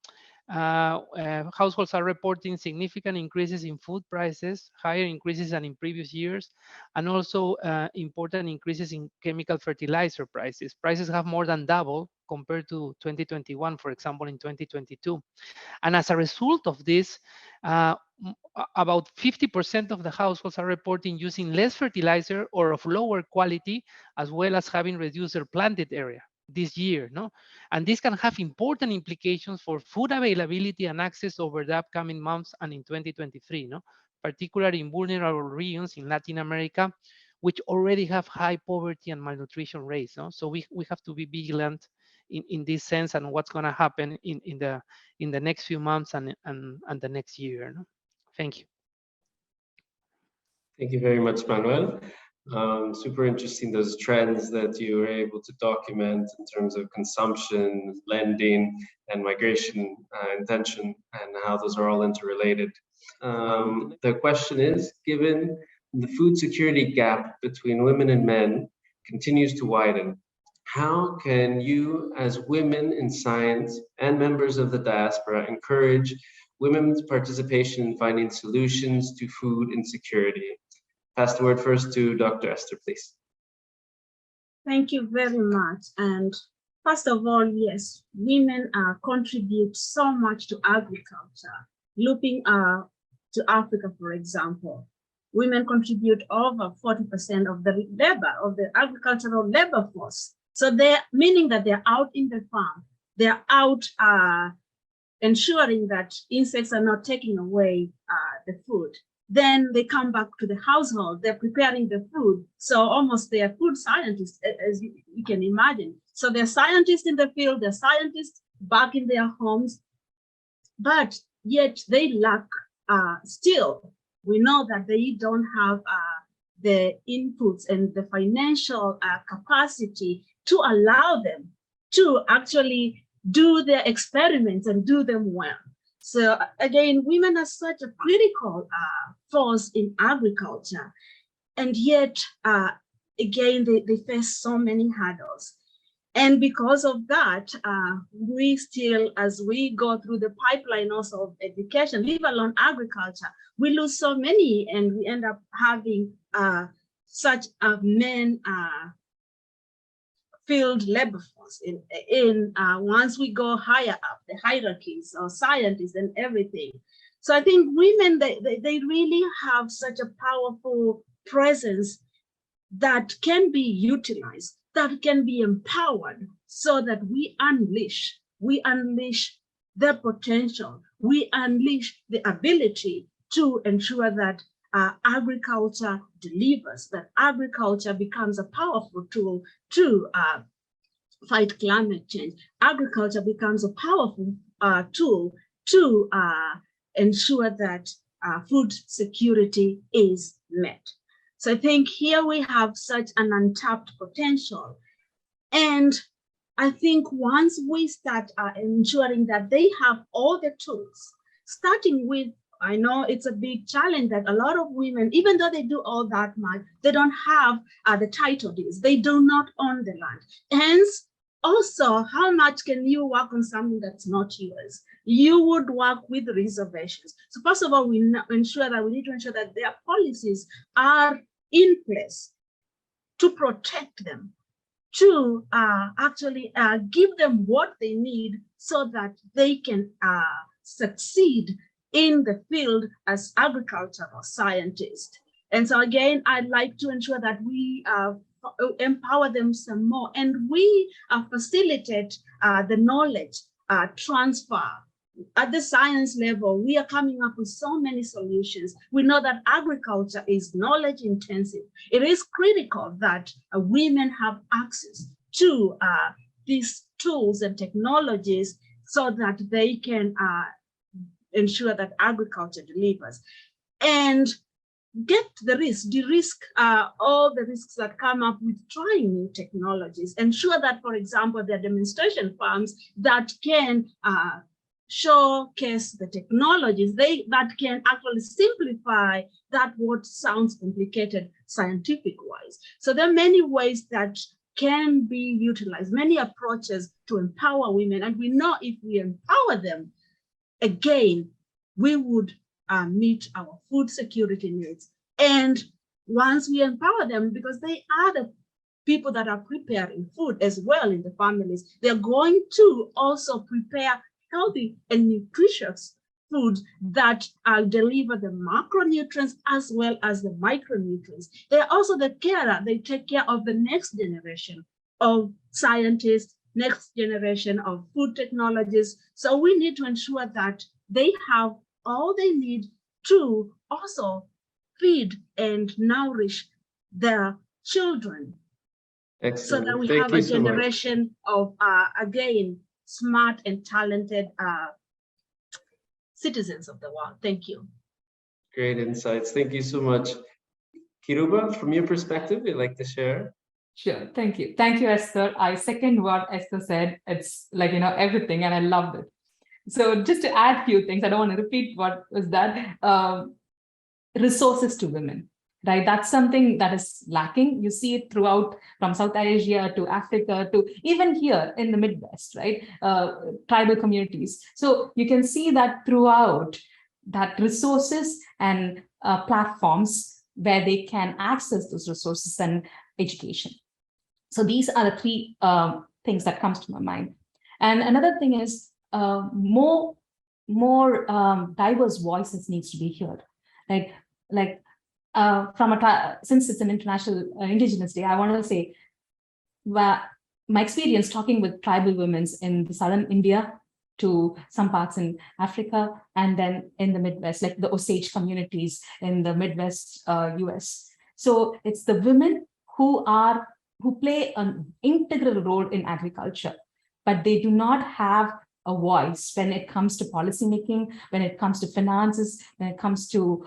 Households are reporting significant increases in food prices, higher increases than in previous years, and also important increases in chemical fertilizer prices. Prices have more than doubled compared to 2021, for example, in 2022. And as a result of this, about 50% of the households are reporting using less fertilizer or of lower quality, as well as having reduced their planted area this year. And this can have important implications for food availability and access over the upcoming months and in 2023, particularly in vulnerable regions in Latin America, which already have high poverty and malnutrition rates. So we have to be vigilant in this sense, and what's going to happen in the next few months and the next year. Thank you. Thank you very much, Manuel. Super interesting, those trends that you were able to document in terms of consumption, lending, and migration intention, and how those are all interrelated. The question is, given the food security gap between women and men continues to widen, how can you, as women in science and members of the diaspora, encourage women's participation in finding solutions to food insecurity? Pass the word first to Dr. Esther, please. Thank you very much. And first of all, yes, women contribute so much to agriculture. Looking to Africa, for example, women contribute over 40% of the labor, of the agricultural labor force. So they're meaning that they're out in the farm, they're out ensuring that insects are not taking away the food. Then they come back to the household, they're preparing the food. So almost they're food scientists, as you can imagine. So they're scientists in the field, they're scientists back in their homes, but yet they lack still. We know that they don't have the inputs and the financial capacity to allow them to actually do their experiments and do them well. So again, women are such a critical force in agriculture, and yet again, they face so many hurdles. And because of that, we still, as we go through the pipeline also of education, leave alone agriculture, we lose so many, and we end up having such a men field labor force in once we go higher up the hierarchies or scientists and everything. So I think women, they really have such a powerful presence that can be utilized, that can be empowered, so that we unleash their potential, we unleash the ability to ensure that agriculture delivers, that agriculture becomes a powerful tool to fight climate change. Agriculture becomes a powerful tool to ensure that food security is met. So I think here we have such an untapped potential. And I think once we start ensuring that they have all the tools, starting with, I know it's a big challenge that a lot of women, even though they do all that much, they don't have the title deeds. They do not own the land. Hence, also, how much can you work on something that's not yours? You would work with reservations. So first of all, we need to ensure that their policies are in place to protect them, to actually give them what they need so that they can succeed in the field as agricultural scientists. And so again, I'd like to ensure that we empower them some more, and we facilitate the knowledge transfer. At the science level, we are coming up with so many solutions. We know that agriculture is knowledge intensive. It is critical that women have access to these tools and technologies so that they can ensure that agriculture delivers. And get de-risk all the risks that come up with trying new technologies. Ensure that, for example, there are demonstration farms that can showcase the technologies that can actually simplify that what sounds complicated scientific-wise. So there are many ways that can be utilized, many approaches to empower women. And we know if we empower them, again, we would meet our food security needs. And once we empower them, because they are the people that are preparing food as well in the families, they're going to also prepare healthy and nutritious food that deliver the macronutrients as well as the micronutrients. They're also the carer. They take care of the next generation of scientists, next generation of food technologists. So we need to ensure that they have all they need to also feed and nourish their children. Excellent. So that we Thank have you a so much. generation of, again, smart and talented citizens of the world. Thank you. Great insights. Thank you so much. Kiroba, from your perspective, you'd like to share? Sure. Thank you. Thank you, Esther. I second what Esther said. It's like, everything, and I loved it. So just to add a few things, I don't want to repeat what was that. Resources to women, right? That's something that is lacking. You see it throughout, from South Asia to Africa to even here in the Midwest, right? Tribal communities. So you can see that throughout, that resources and platforms where they can access those resources and education. So these are the three things that comes to my mind. And another thing is more diverse voices needs to be heard. Since it's an International Indigenous Day, I want to say my experience talking with tribal women in the southern India to some parts in Africa, and then in the Midwest, like the Osage communities in the Midwest US. So it's the women who play an integral role in agriculture, but they do not have a voice when it comes to policymaking, when it comes to finances, when it comes to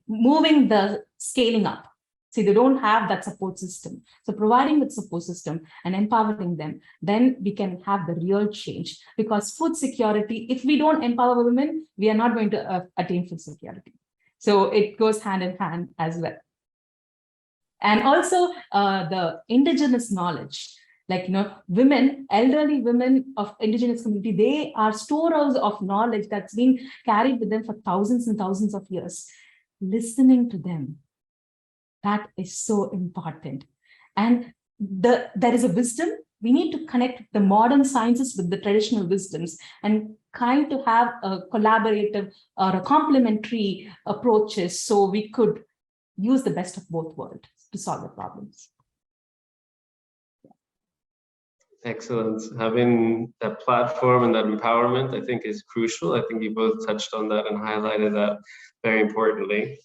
moving the scaling up. See, they don't have that support system. So providing that support system and empowering them, then we can have the real change. Because food security, if we don't empower women, we are not going to attain food security. So it goes hand in hand as well. And also the indigenous knowledge. Like, women, elderly women of indigenous community, they are storehouse of knowledge that's been carried with them for thousands and thousands of years. Listening to them, that is so important. And there is a wisdom. We need to connect the modern sciences with the traditional wisdoms and kind to have a collaborative or a complementary approaches so we could use the best of both worlds to solve the problems. Excellent. Having that platform and that empowerment, I think, is crucial. I think you both touched on that and highlighted that very importantly.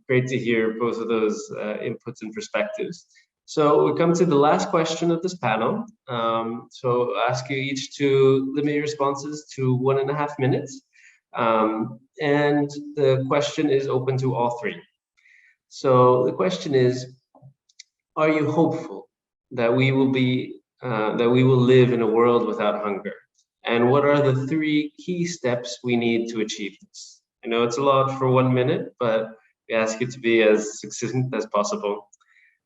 Great to hear both of those inputs and perspectives. So we come to the last question of this panel. So I'll ask you each to limit your responses to 1.5 minutes. And the question is open to all three. So the question is, are you hopeful that we will live in a world without hunger? And what are the 3 key steps we need to achieve this? I know it's a lot for 1 minute, but we ask you to be as succinct as possible.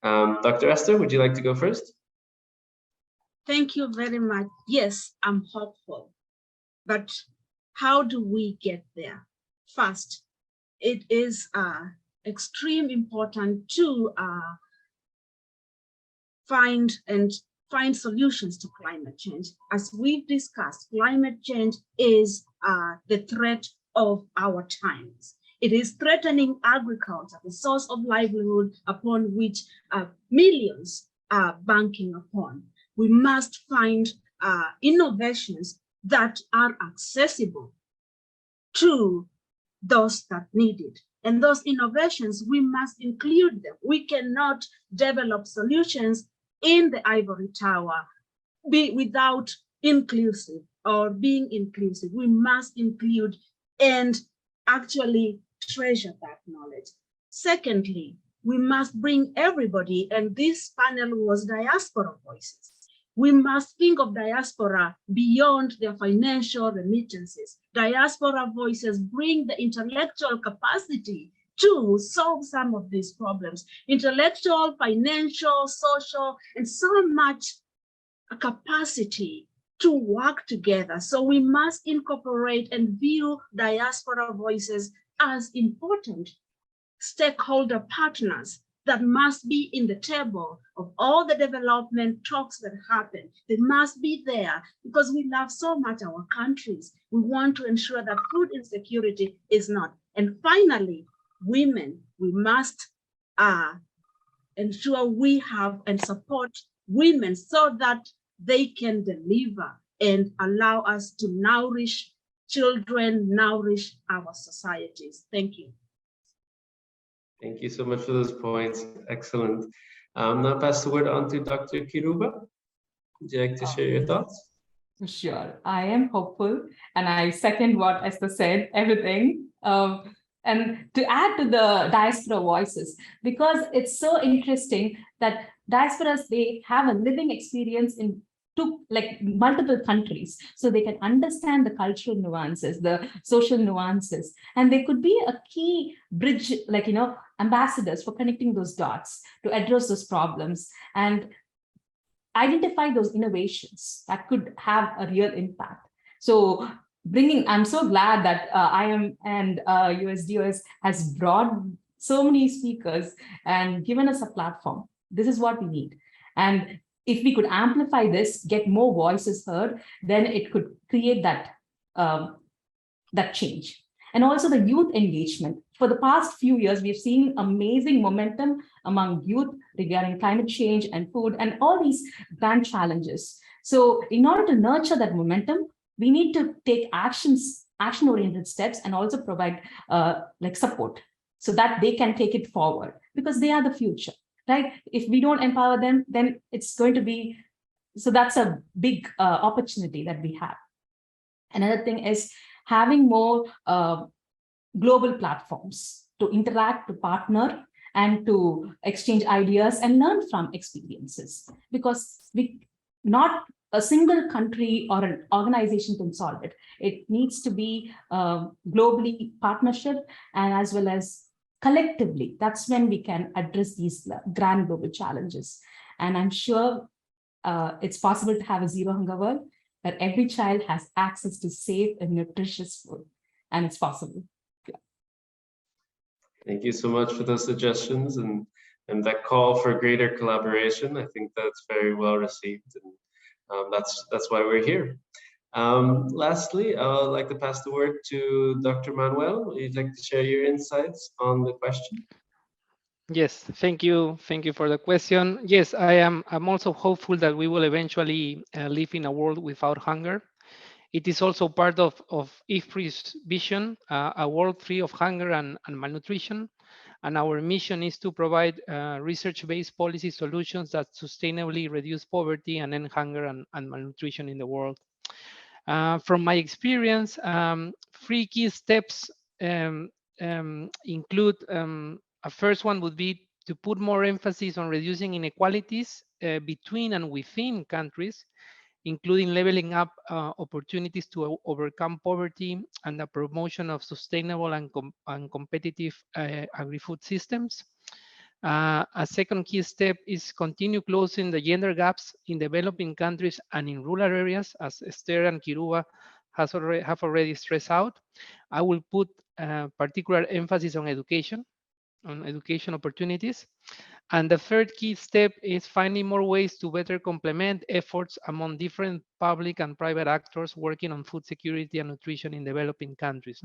Dr. Esther, would you like to go first? Thank you very much. Yes, I'm hopeful. But how do we get there? First, it is extremely important to find solutions to climate change. As we've discussed, climate change is the threat of our times. It is threatening agriculture, the source of livelihood upon which millions are banking upon. We must find innovations that are accessible to those that need it. And those innovations, we must include them. We cannot develop solutions in the ivory tower without inclusive or being inclusive. We must include and actually treasure that knowledge. Secondly, we must bring everybody, and this panel was Diaspora Voices. We must think of diaspora beyond their financial remittances. Diaspora voices bring the intellectual capacity to solve some of these problems. Intellectual, financial, social, and so much capacity to work together. So we must incorporate and view diaspora voices as important stakeholder partners that must be in the table of all the development talks that happen. They must be there because we love so much our countries. We want to ensure that food insecurity is not. And finally, women, we must ensure we have and support women so that they can deliver and allow us to nourish children, nourish our societies. Thank you. Thank you so much for those points. Excellent. Now pass the word on to Dr. Kiroba. Would you like to share your thoughts? Sure. I am hopeful, and I second what Esther said, everything. And to add to the diaspora voices, because it's so interesting that diasporas, they have a living experience in multiple countries, so they can understand the cultural nuances, the social nuances, and they could be a key bridge, ambassadors for connecting those dots to address those problems and identify those innovations that could have a real impact. So I'm so glad that IM and USDOS has brought so many speakers and given us a platform. This is what we need. And if we could amplify this, get more voices heard, then it could create that change. And also the youth engagement. For the past few years, we've seen amazing momentum among youth regarding climate change and food and all these grand challenges. So in order to nurture that momentum, we need to take action-oriented steps and also provide support so that they can take it forward, because they are the future. Right? If we don't empower them, then it's going to be, so that's a big opportunity that we have. Another thing is having more global platforms to interact, to partner, and to exchange ideas and learn from experiences, because not a single country or an organization can solve it. It needs to be globally partnership and as well as collectively. That's when we can address these grand global challenges. And I'm sure it's possible to have a zero hunger world where every child has access to safe and nutritious food, and it's possible. Thank you so much for those suggestions and that call for greater collaboration. I think that's very well received, and that's why we're here. Lastly, I would like to pass the word to Dr. Manuel. Would you like to share your insights on the question? Yes, thank you. Thank you for the question. Yes, I'm also hopeful that we will eventually live in a world without hunger. It is also part of IFPRI's vision, a world free of hunger and malnutrition. And our mission is to provide research-based policy solutions that sustainably reduce poverty and end hunger and malnutrition in the world. From my experience, 3 key steps include, a first one would be to put more emphasis on reducing inequalities between and within countries, including leveling up opportunities to overcome poverty and the promotion of sustainable and competitive agri-food systems. A second key step is continue closing the gender gaps in developing countries and in rural areas, as Esther and Kiroba have already stressed out. I will put particular emphasis on education opportunities. And the third key step is finding more ways to better complement efforts among different public and private actors working on food security and nutrition in developing countries,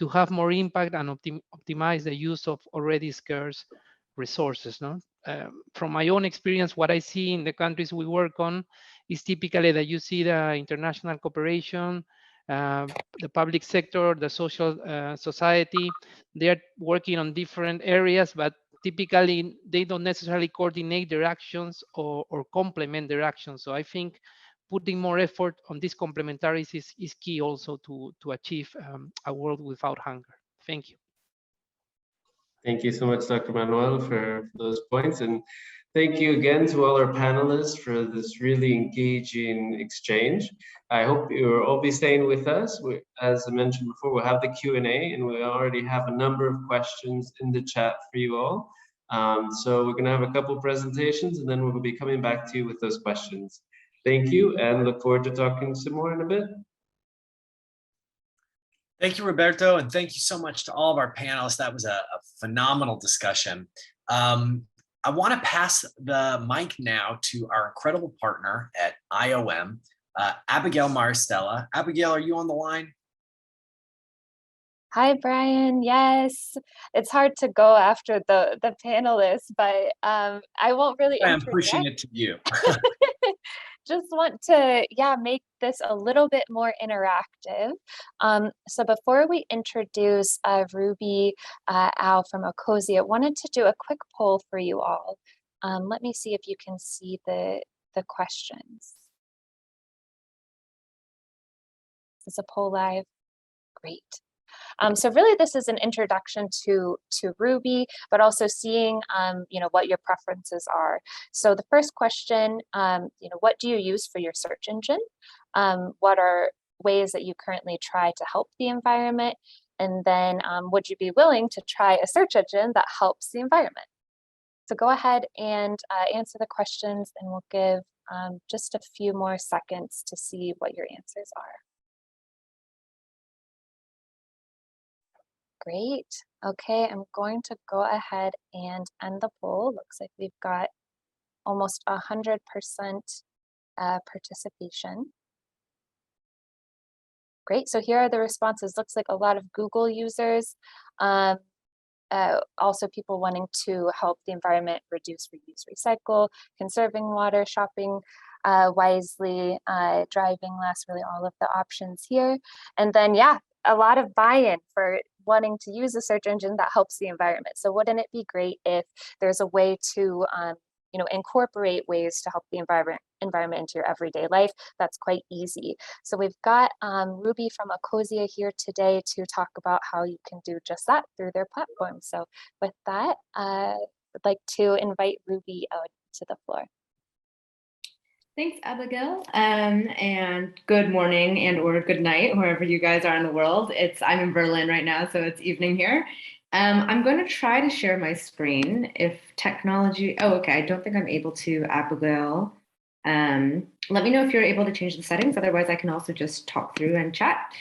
to have more impact and optimize the use of already scarce resources. From my own experience, what I see in the countries we work on is typically that you see the international cooperation, the public sector, the social society, they are working on different areas, but typically they don't necessarily coordinate their actions or complement their actions. So I think putting more effort on these complementarities is key also to achieve a world without hunger. Thank you. Thank you so much, Dr. Manuel, for those points. And thank you again to all our panelists for this really engaging exchange. I hope you'll all be staying with us. As I mentioned before, we'll have the Q&A, and we already have a number of questions in the chat for you all. So we're going to have a couple of presentations, and then we'll be coming back to you with those questions. Thank you, and look forward to talking some more in a bit. Thank you, Roberto, and thank you so much to all of our panelists. That was a phenomenal discussion. I want to pass the mic now to our incredible partner at IOM, Abigail Marstella. Abigail, are you on the line? Hi, Brian. Yes, it's hard to go after the panelists, but I won't really I'm pushing it to you. Just want to, make this a little bit more interactive. So before we introduce Ruby Al from Okozie, I wanted to do a quick poll for you all. Let me see if you can see the questions. Is this a poll live? Great. So really, this is an introduction to Ruby, but also seeing, what your preferences are. So the first question, what do you use for your search engine? What are ways that you currently try to help the environment? And then would you be willing to try a search engine that helps the environment? So go ahead and answer the questions, and we'll give just a few more seconds to see what your answers are. Great. Okay, I'm going to go ahead and end the poll. Looks like we've got almost 100% participation. Great, so here are the responses. Looks like a lot of Google users. Also people wanting to help the environment, reduce, reuse, recycle, conserving water, shopping wisely, driving less, really all of the options here. And then, a lot of buy-in for wanting to use a search engine that helps the environment. So wouldn't it be great if there's a way to incorporate ways to help the environment into your everyday life? That's quite easy. So we've got Ruby from Okozie here today to talk about how you can do just that through their platform. So with that, I'd like to invite Ruby out to the floor. Thanks, Abigail, and good morning and or good night, wherever you guys are in the world. I'm in Berlin right now, so it's evening here. I'm going to try to share my screen if technology, okay, I don't think I'm able to, Abigail. Let me know if you're able to change the settings. Otherwise, I can also just talk through and chat.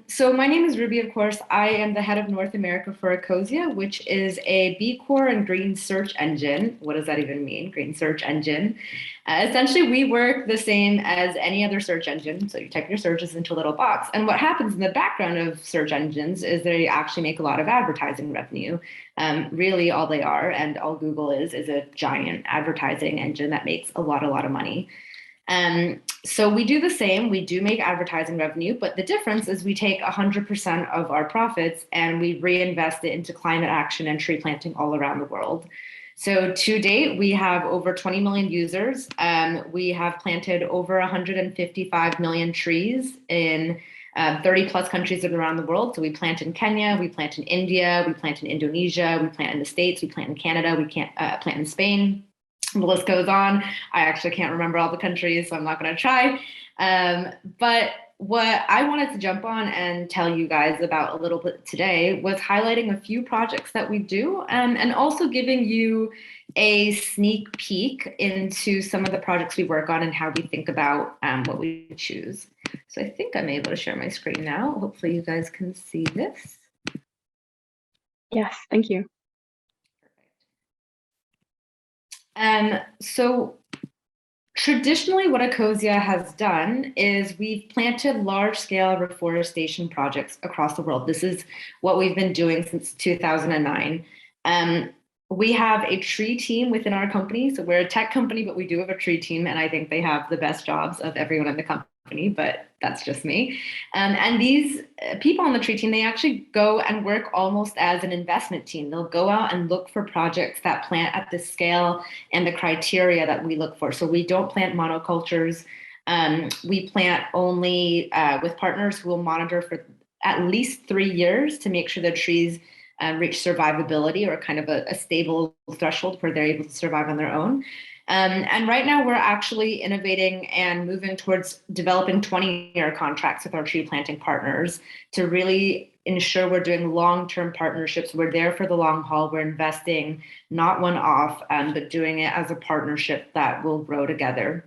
So my name is Ruby, of course. I am the head of North America for Ecosia, which is a B Corp and green search engine. What does that even mean? Green search engine. Essentially, we work the same as any other search engine. So you type your searches into a little box. And what happens in the background of search engines is they actually make a lot of advertising revenue. Really, all they are, and all Google is a giant advertising engine that makes a lot of money. So we do the same. We do make advertising revenue, but the difference is we take 100% of our profits and we reinvest it into climate action and tree planting all around the world. So to date, we have over 20 million users. We have planted over 155 million trees in 30 plus countries around the world. So we plant in Kenya, we plant in India, we plant in Indonesia, we plant in the States, we plant in Canada, we plant in Spain. The list goes on. I actually can't remember all the countries, so I'm not going to try. But what I wanted to jump on and tell you guys about a little bit today was highlighting a few projects that we do, and also giving you a sneak peek into some of the projects we work on and how we think about what we choose. So I think I'm able to share my screen now. Hopefully you guys can see this. Yes, thank you. So traditionally what Ecosia has done is we've planted large-scale reforestation projects across the world. This is what we've been doing since 2009. We have a tree team within our company. So we're a tech company, but we do have a tree team, and I think they have the best jobs of everyone in the company, but that's just me. And these people on the tree team, they actually go and work almost as an investment team. They'll go out and look for projects that plant at the scale and the criteria that we look for. So we don't plant monocultures. We plant only with partners who will monitor for at least 3 years to make sure the trees reach survivability, or kind of a stable threshold where they're able to survive on their own. And right now we're actually innovating and moving towards developing 20-year contracts with our tree planting partners to really ensure we're doing long-term partnerships. We're there for the long haul. We're investing not one-off, but doing it as a partnership that will grow together.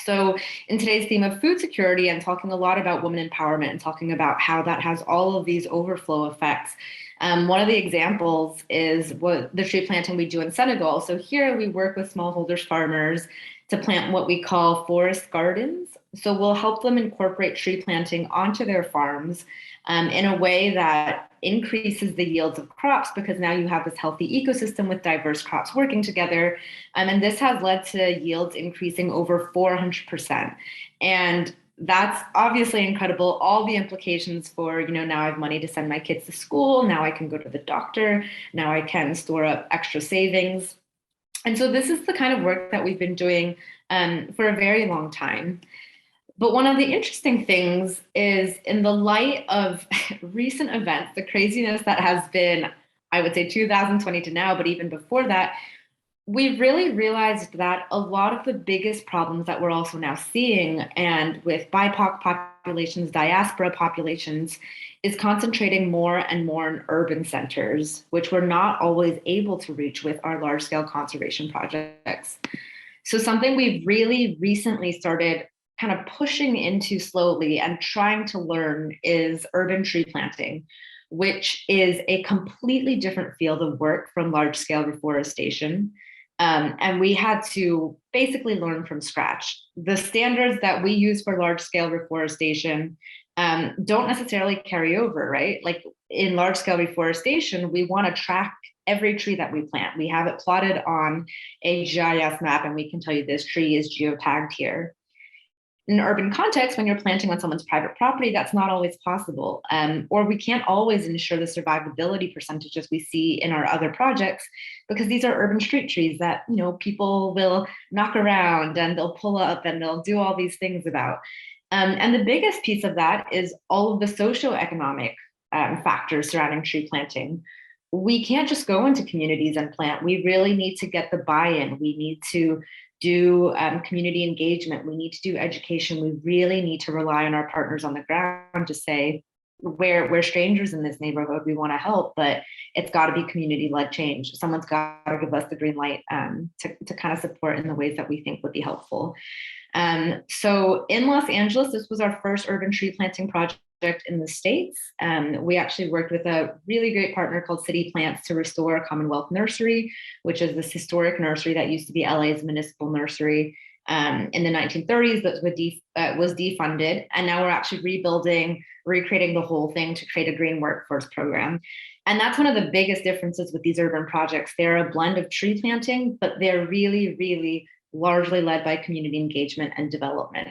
So in today's theme of food security, I'm talking a lot about women empowerment and talking about how that has all of these overflow effects. One of the examples is what the tree planting we do in Senegal. So here we work with smallholders farmers to plant what we call forest gardens. So we'll help them incorporate tree planting onto their farms in a way that increases the yields of crops, because now you have this healthy ecosystem with diverse crops working together. And this has led to yields increasing over 400%. And that's obviously incredible. All the implications for, now I have money to send my kids to school. Now I can go to the doctor. Now I can store up extra savings. And so this is the kind of work that we've been doing for a very long time. But one of the interesting things is, in the light of recent events, the craziness that has been, I would say 2020 to now, but even before that, we've really realized that a lot of the biggest problems that we're also now seeing, and with BIPOC populations, diaspora populations, is concentrating more and more in urban centers, which we're not always able to reach with our large-scale conservation projects. So something we've really recently started kind of pushing into slowly and trying to learn is urban tree planting, which is a completely different field of work from large-scale reforestation. And we had to basically learn from scratch. The standards that we use for large-scale reforestation don't necessarily carry over, right? Like in large-scale reforestation, we want to track every tree that we plant. We have it plotted on a GIS map, and we can tell you this tree is geotagged here. In an urban context, when you're planting on someone's private property, that's not always possible. Or we can't always ensure the survivability percentages we see in our other projects, because these are urban street trees that people will knock around and they'll pull up and they'll do all these things about. And the biggest piece of that is all of the socioeconomic factors surrounding tree planting. We can't just go into communities and plant. We really need to get the buy-in. We need to do community engagement. We need to do education. We really need to rely on our partners on the ground to say, we're strangers in this neighborhood. We want to help, but it's got to be community-led change. Someone's got to give us the green light to kind of support in the ways that we think would be helpful. So in Los Angeles, this was our first urban tree planting project in the States. We actually worked with a really great partner called City Plants to restore Commonwealth Nursery, which is this historic nursery that used to be LA's municipal nursery. In the 1930s, that was defunded, and now we're actually recreating the whole thing to create a green workforce program. And that's one of the biggest differences with these urban projects. They're a blend of tree planting, but they're really, really largely led by community engagement and development.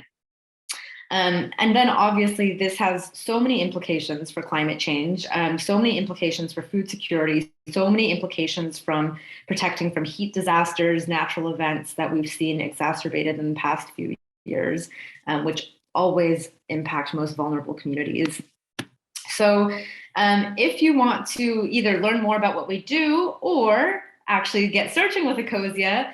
And then obviously this has so many implications for climate change, so many implications for food security, so many implications from protecting from heat disasters, natural events that we've seen exacerbated in the past few years, which always impact most vulnerable communities. So if you want to either learn more about what we do or actually get searching with Ecosia,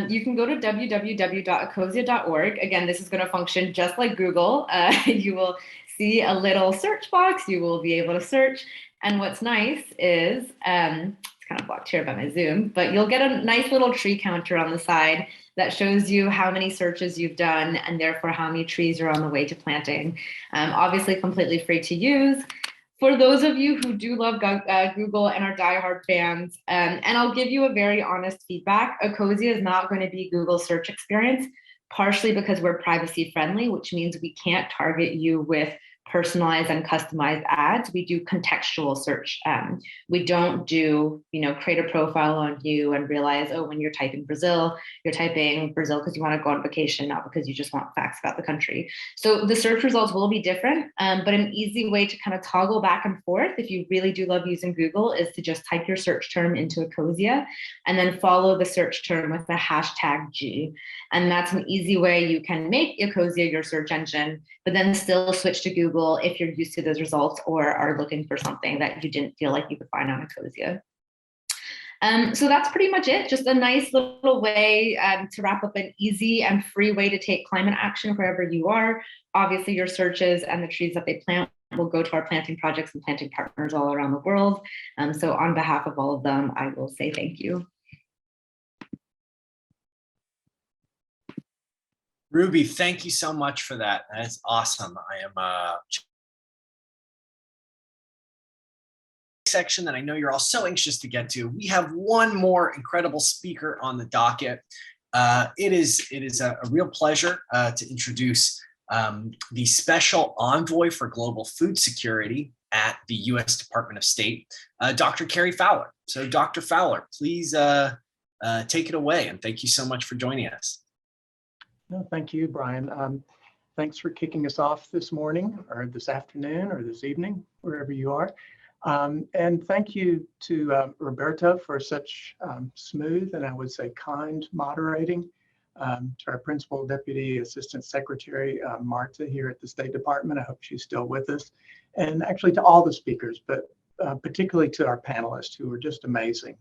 you can go to www.ecosia.org. Again, this is going to function just like Google. You will see a little search box. You will be able to search. And what's nice is, it's kind of blocked here by my Zoom, but you'll get a nice little tree counter on the side that shows you how many searches you've done and therefore how many trees are on the way to planting. Obviously completely free to use. For those of you who do love Google and are diehard fans, and I'll give you a very honest feedback, Ecosia is not going to be Google's search experience, partially because we're privacy friendly, which means we can't target you with personalized and customized ads. We do contextual search. We don't do, create a profile on you and realize, oh, when you're typing Brazil, you're typing Brazil because you want to go on vacation, not because you just want facts about the country. So the search results will be different, but an easy way to kind of toggle back and forth, if you really do love using Google, is to just type your search term into Ecosia and then follow the search term with the hashtag G. And that's an easy way you can make Ecosia your search engine, but then still switch to Google if you're used to those results or are looking for something that you didn't feel like you could find on Ecosia. So that's pretty much it. Just a nice little way to wrap up an easy and free way to take climate action wherever you are. Obviously, your searches and the trees that they plant will go to our planting projects and planting partners all around the world. So on behalf of all of them, I will say thank you. Ruby, thank you so much for that. That is awesome. I am section that I know you're all so anxious to get to. We have one more incredible speaker on the docket. It is a real pleasure to introduce the Special Envoy for Global Food Security at the U.S. Department of State, Dr. Carrie Fowler. So Dr. Fowler, please take it away, and thank you so much for joining us. No, thank you, Brian. Thanks for kicking us off this morning or this afternoon or this evening, wherever you are. And thank you to Roberto for such smooth and I would say kind moderating, to our Principal Deputy Assistant Secretary, Marta here at the State Department. I hope she's still with us. And actually to all the speakers, but particularly to our panelists who were just amazing.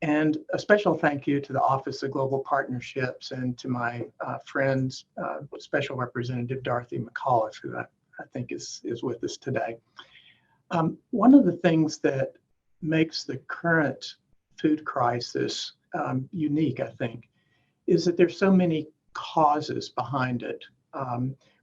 And a special thank you to the Office of Global Partnerships and to my friends, Special Representative Dorothy McAuliffe, who I think is with us today. One of the things that makes the current food crisis unique, I think, is that there's so many causes behind it.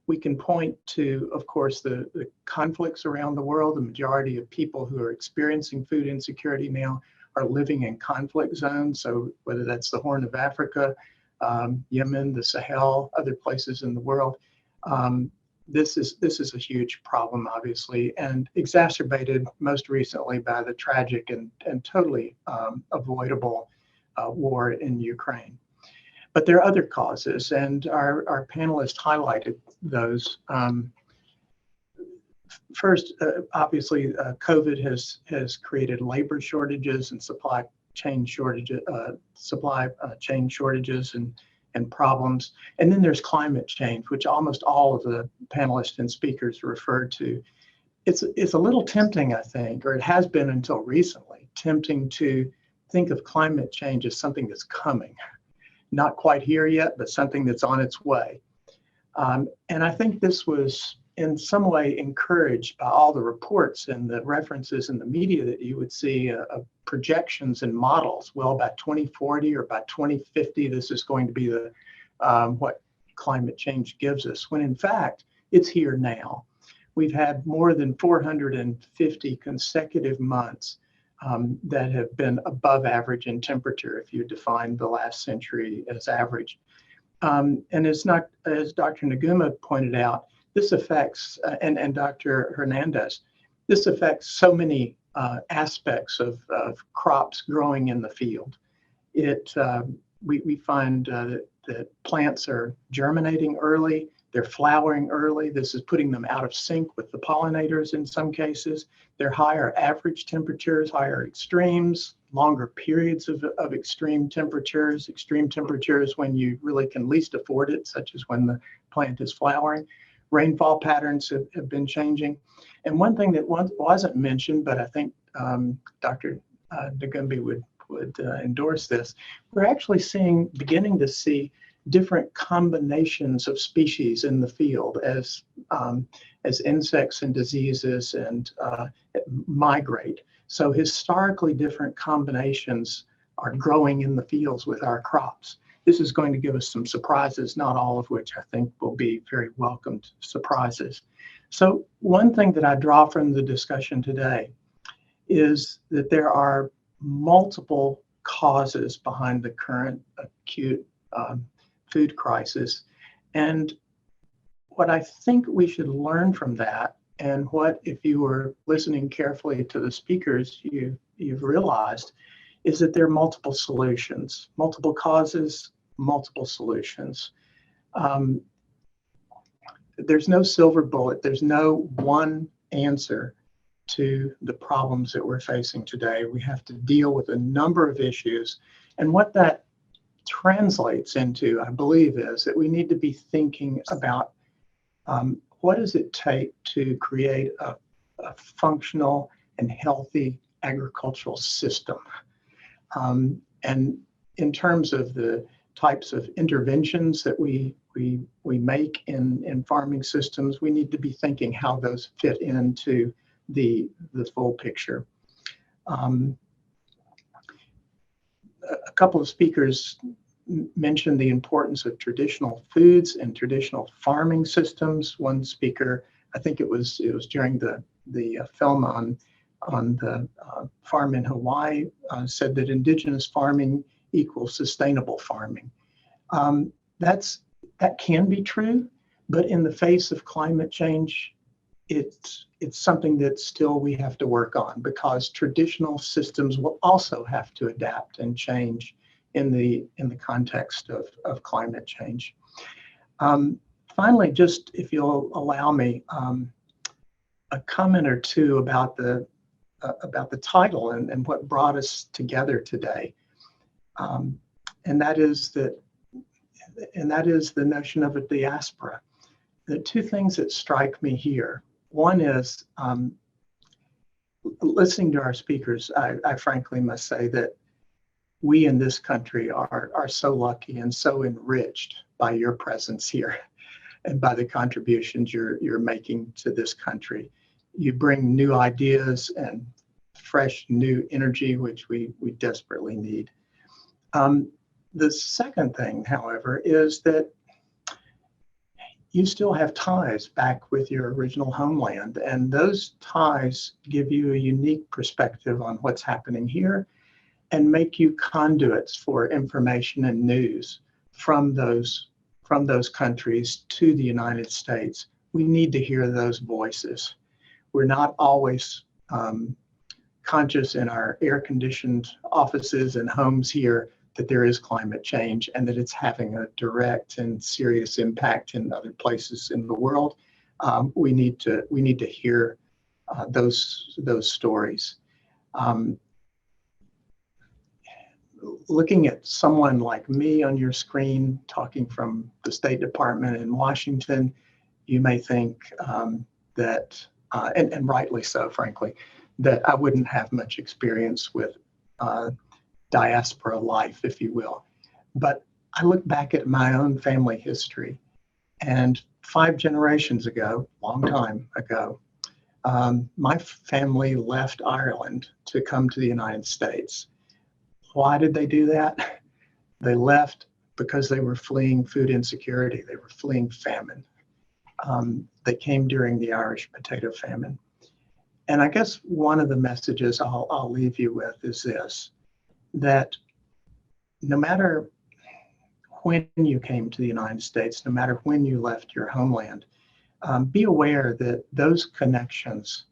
We can point to, of course, the conflicts around the world. The majority of people who are experiencing food insecurity now are living in conflict zones. So whether that's the Horn of Africa, Yemen, the Sahel, other places in the world, this is a huge problem, obviously, and exacerbated most recently by the tragic and totally avoidable war in Ukraine. But there are other causes, and our panelists highlighted those. First, obviously, COVID has created labor shortages and supply chain shortages and problems. And then there's climate change, which almost all of the panelists and speakers referred to. It's a little tempting, I think, or it has been until recently, tempting to think of climate change as something that's coming. Not quite here yet, but something that's on its way. And I think this was in some way encouraged by all the reports and the references in the media that you would see projections and models. Well, by 2040 or by 2050, this is going to be the what climate change gives us, when in fact, it's here now. We've had more than 450 consecutive months that have been above average in temperature, if you define the last century as average. And it's not, as Dr. Naguma pointed out, this affects, and Dr. Hernandez, this affects so many aspects of crops growing in the field. We find that plants are germinating early, they're flowering early. This is putting them out of sync with the pollinators in some cases. They're higher average temperatures, higher extremes, longer periods of extreme temperatures when you really can least afford it, such as when the plant is flowering. Rainfall patterns have been changing. And one thing that wasn't mentioned, but I think Dr. Dagumbi would endorse this, we're actually beginning to see different combinations of species in the field as insects and diseases and migrate. So historically different combinations are growing in the fields with our crops. This is going to give us some surprises, not all of which I think will be very welcomed surprises. So one thing that I draw from the discussion today is that there are multiple causes behind the current acute food crisis. And what I think we should learn from that, and what, if you were listening carefully to the speakers, you've realized, is that there are multiple solutions, multiple causes, multiple solutions. There's no silver bullet. There's no one answer to the problems that we're facing today. We have to deal with a number of issues. And what that translates into, I believe, is that we need to be thinking about what does it take to create a functional and healthy agricultural system. And in terms of the types of interventions that we make in farming systems, we need to be thinking how those fit into the full picture. A couple of speakers mentioned the importance of traditional foods and traditional farming systems. One speaker, I think it was during the film on the farm in Hawaii, said that indigenous farming equals sustainable farming. That can be true, but in the face of climate change, it's something that still we have to work on, because traditional systems will also have to adapt and change in the context of climate change. Finally, just if you'll allow me, a comment or two about the title and what brought us together today, and that is the notion of a diaspora. The two things that strike me here. One is, listening to our speakers, I frankly must say that we in this country are so lucky and so enriched by your presence here and by the contributions you're making to this country. You bring new ideas and fresh new energy, which we desperately need. The second thing, however, is that you still have ties back with your original homeland, and those ties give you a unique perspective on what's happening here and make you conduits for information and news from those countries to the United States. We need to hear those voices. We're not always conscious in our air-conditioned offices and homes here that there is climate change and that it's having a direct and serious impact in other places in the world. We need to hear those stories. Looking at someone like me on your screen talking from the State Department in Washington, you may think that, and rightly so, frankly, that I wouldn't have much experience with diaspora life, if you will. But I look back at my own family history, And 5 generations ago, long time ago, my family left Ireland to come to the United States. Why did they do that? They left because they were fleeing food insecurity. They were fleeing famine. They came during the Irish potato famine. And I guess one of the messages I'll leave you with is this, that no matter when you came to the United States, no matter when you left your homeland, be aware that those connections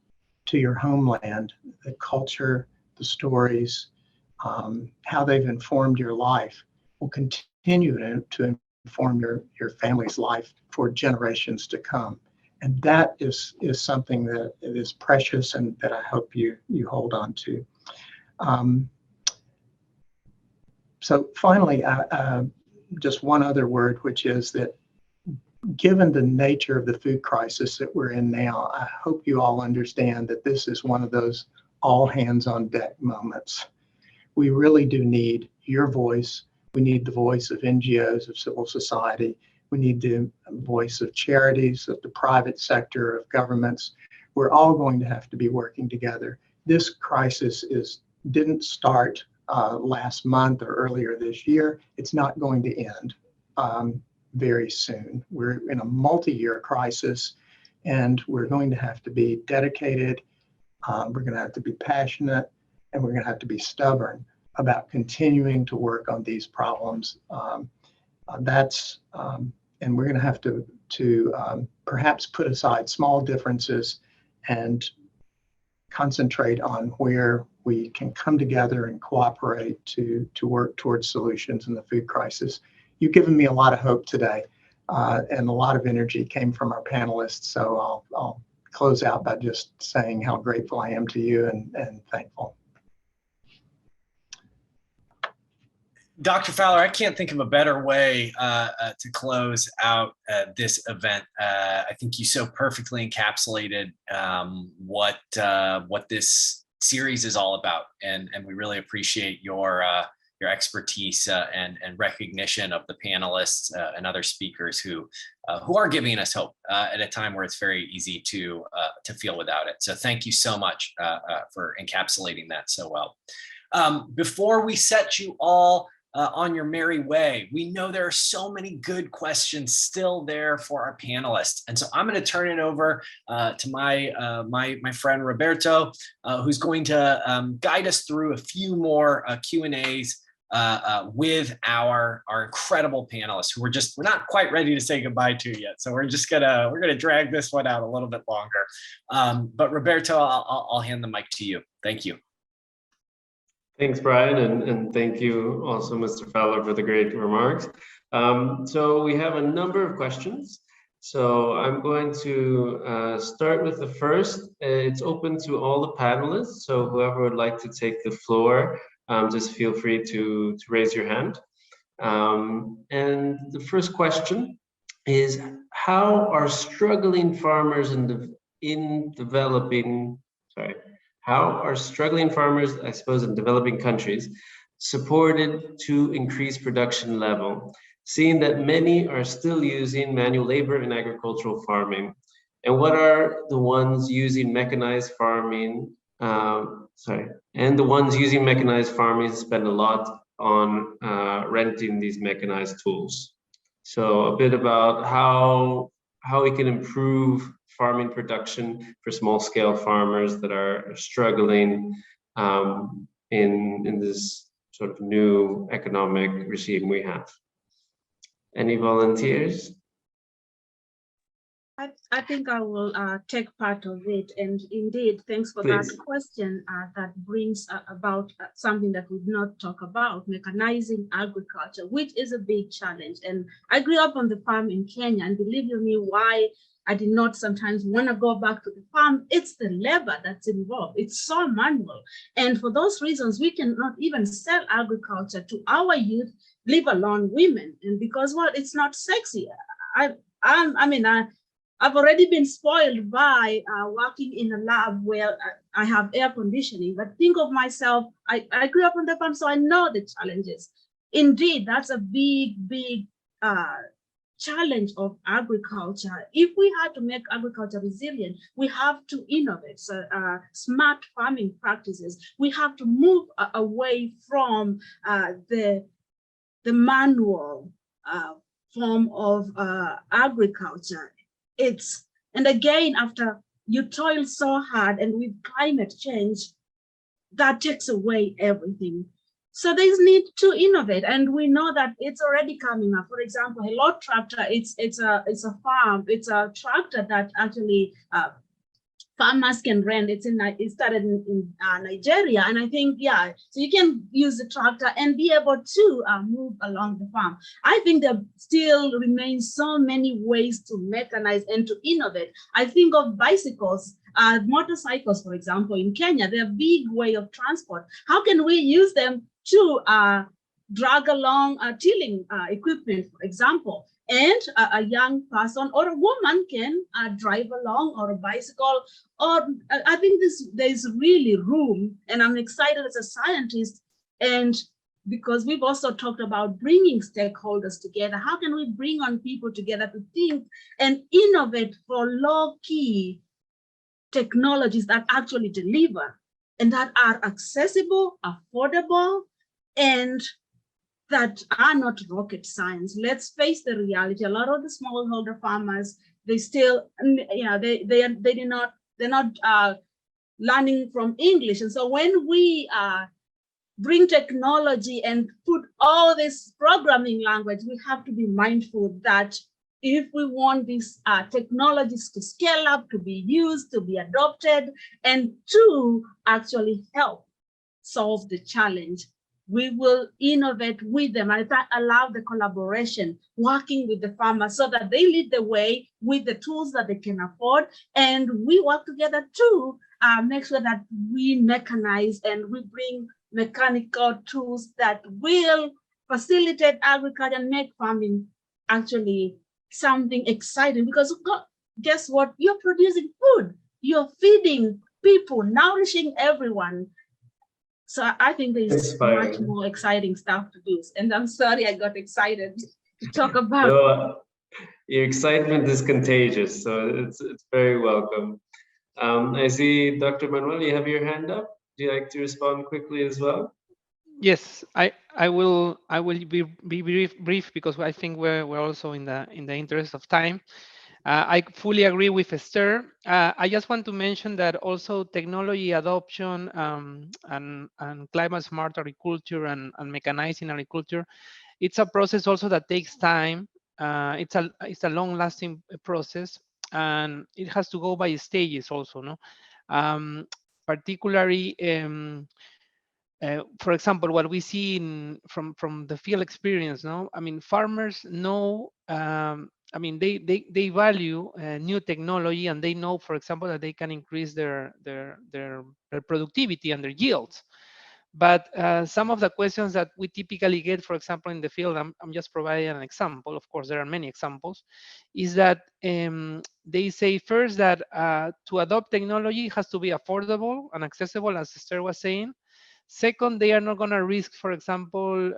to your homeland, the culture, the stories, how they've informed your life will continue to inform your family's life for generations to come. And that is something that is precious and that I hope you hold on to. So finally, just one other word, which is that given the nature of the food crisis that we're in now, I hope you all understand that this is one of those all hands on deck moments. We really do need your voice. We need the voice of NGOs, of civil society. We need the voice of charities, of the private sector, of governments. We're all going to have to be working together. This crisis didn't start last month or earlier this year. It's not going to end very soon. We're in a multi-year crisis, and we're going to have to be dedicated. We're going to have to be passionate, and we're going to have to be stubborn about continuing to work on these problems. And we're going to have to perhaps put aside small differences and concentrate on where we can come together and cooperate to work towards solutions in the food crisis. You've given me a lot of hope today, and a lot of energy came from our panelists. So I'll close out by just saying how grateful I am to you and thankful. Dr. Fowler, I can't think of a better way to close out this event. I think you so perfectly encapsulated what this series is all about, and we really appreciate your expertise and recognition of the panelists and other speakers who are giving us hope at a time where it's very easy to feel without it. So thank you so much for encapsulating that so well. Before we set you all on your merry way, we know there are so many good questions still there for our panelists, and so I'm going to turn it over to my friend Roberto, who's going to guide us through a few more Q&As with our incredible panelists, who we're not quite ready to say goodbye to yet. So we're gonna drag this one out a little bit longer. But Roberto, I'll hand the mic to you. Thank you. Thanks, Brian, and thank you also, Mr. Fowler, for the great remarks. So we have a number of questions. So I'm going to start with the first. It's open to all the panelists, so whoever would like to take the floor, just feel free to raise your hand. And the first question is, how are struggling farmers how are struggling farmers, I suppose, in developing countries supported to increase production level, seeing that many are still using manual labor in agricultural farming? And what are the ones using mechanized farming, and the ones using mechanized farming spend a lot on renting these mechanized tools. So a bit about how we can improve farming production for small scale farmers that are struggling in this sort of new economic regime we have. Any volunteers? I think I will take part of it. And indeed, thanks for that question that brings about something that we did not talk about, mechanizing agriculture, which is a big challenge. And I grew up on the farm in Kenya, and believe you me, why I did not sometimes want to go back to the farm, it's the labor that's involved. It's so manual. And for those reasons, we cannot even sell agriculture to our youth, leave alone women. And because, well, it's not sexy. I've already been spoiled by working in a lab where I have air conditioning, but think of myself, I grew up on the farm, so I know the challenges. Indeed, that's a big challenge of agriculture. If we had to make agriculture resilient, we have to innovate. So smart farming practices. We have to move away from the manual form of agriculture. And again, after you toil so hard and with climate change, that takes away everything. So there's need to innovate, and we know that it's already coming up. For example, a lot tractor, it's a tractor that actually farmers can rent. It started in Nigeria, and I think, yeah, so you can use the tractor and be able to move along the farm. I think there still remains so many ways to mechanize and to innovate. I think of bicycles, motorcycles, for example, in Kenya, they're a big way of transport. How can we use them to drag along tilling equipment, for example? And a young person or a woman can drive along, or a bicycle, or I think there's really room, and I'm excited as a scientist, and because we've also talked about bringing stakeholders together. How can we bring on people together to think and innovate for low-key technologies that actually deliver and that are accessible, affordable, and that are not rocket science? Let's face the reality. A lot of the smallholder farmers, they still, they're not learning from English. And so when we bring technology and put all this programming language, we have to be mindful that if we want these technologies to scale up, to be used, to be adopted, and to actually help solve the challenge, we will innovate with them and allow the collaboration, working with the farmers so that they lead the way with the tools that they can afford. And we work together to make sure that we mechanize and we bring mechanical tools that will facilitate agriculture and make farming actually something exciting. Because guess what? You're producing food, you're feeding people, nourishing everyone. So I think there's much more exciting stuff to do. And I'm sorry I got excited to talk about. No, your excitement is contagious, so it's very welcome. I see Dr. Manuel, you have your hand up. Would you like to respond quickly as well? Yes, I will be brief because I think we're also in the interest of time. I fully agree with Esther. I just want to mention that also technology adoption and climate smart agriculture and mechanizing agriculture, it's a process also that takes time. It's a long lasting process, and it has to go by stages also, no? Particularly, for example, what we see from the field experience, no? I mean, farmers know, I mean, they value new technology, and they know, for example, that they can increase their productivity and their yields. But some of the questions that we typically get, for example, in the field, I'm just providing an example. Of course, there are many examples, is that they say first that to adopt technology has to be affordable and accessible, as Esther was saying. Second, they are not going to risk, for example,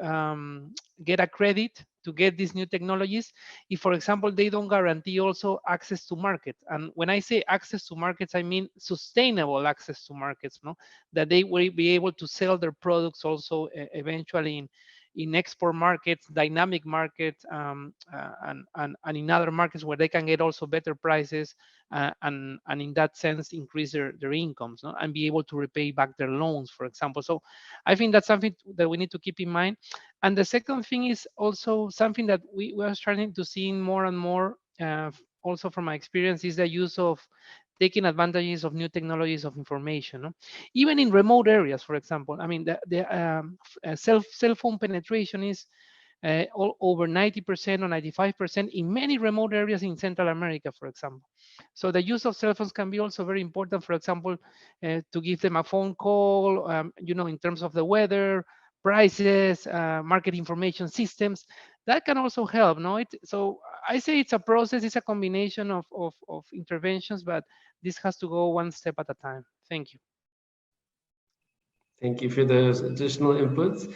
get a credit to get these new technologies if, for example, they don't guarantee also access to market. And when I say access to markets, I mean sustainable access to markets, no? That they will be able to sell their products also eventually in export markets, dynamic markets, and in other markets where they can get also better prices and in that sense increase their incomes, no? And be able to repay back their loans, for example. So I think that's something that we need to keep in mind. And the second thing is also something that we are starting to see more and more, also from my experience, is the use of taking advantages of new technologies of information, no? Even in remote areas, for example. I mean, the cell phone penetration is over 90% or 95% in many remote areas in Central America, for example. So the use of cell phones can be also very important, for example, to give them a phone call, in terms of the weather, prices, market information systems. That can also help, no? So I say it's a process, it's a combination of interventions, but this has to go one step at a time. Thank you. Thank you for those additional inputs.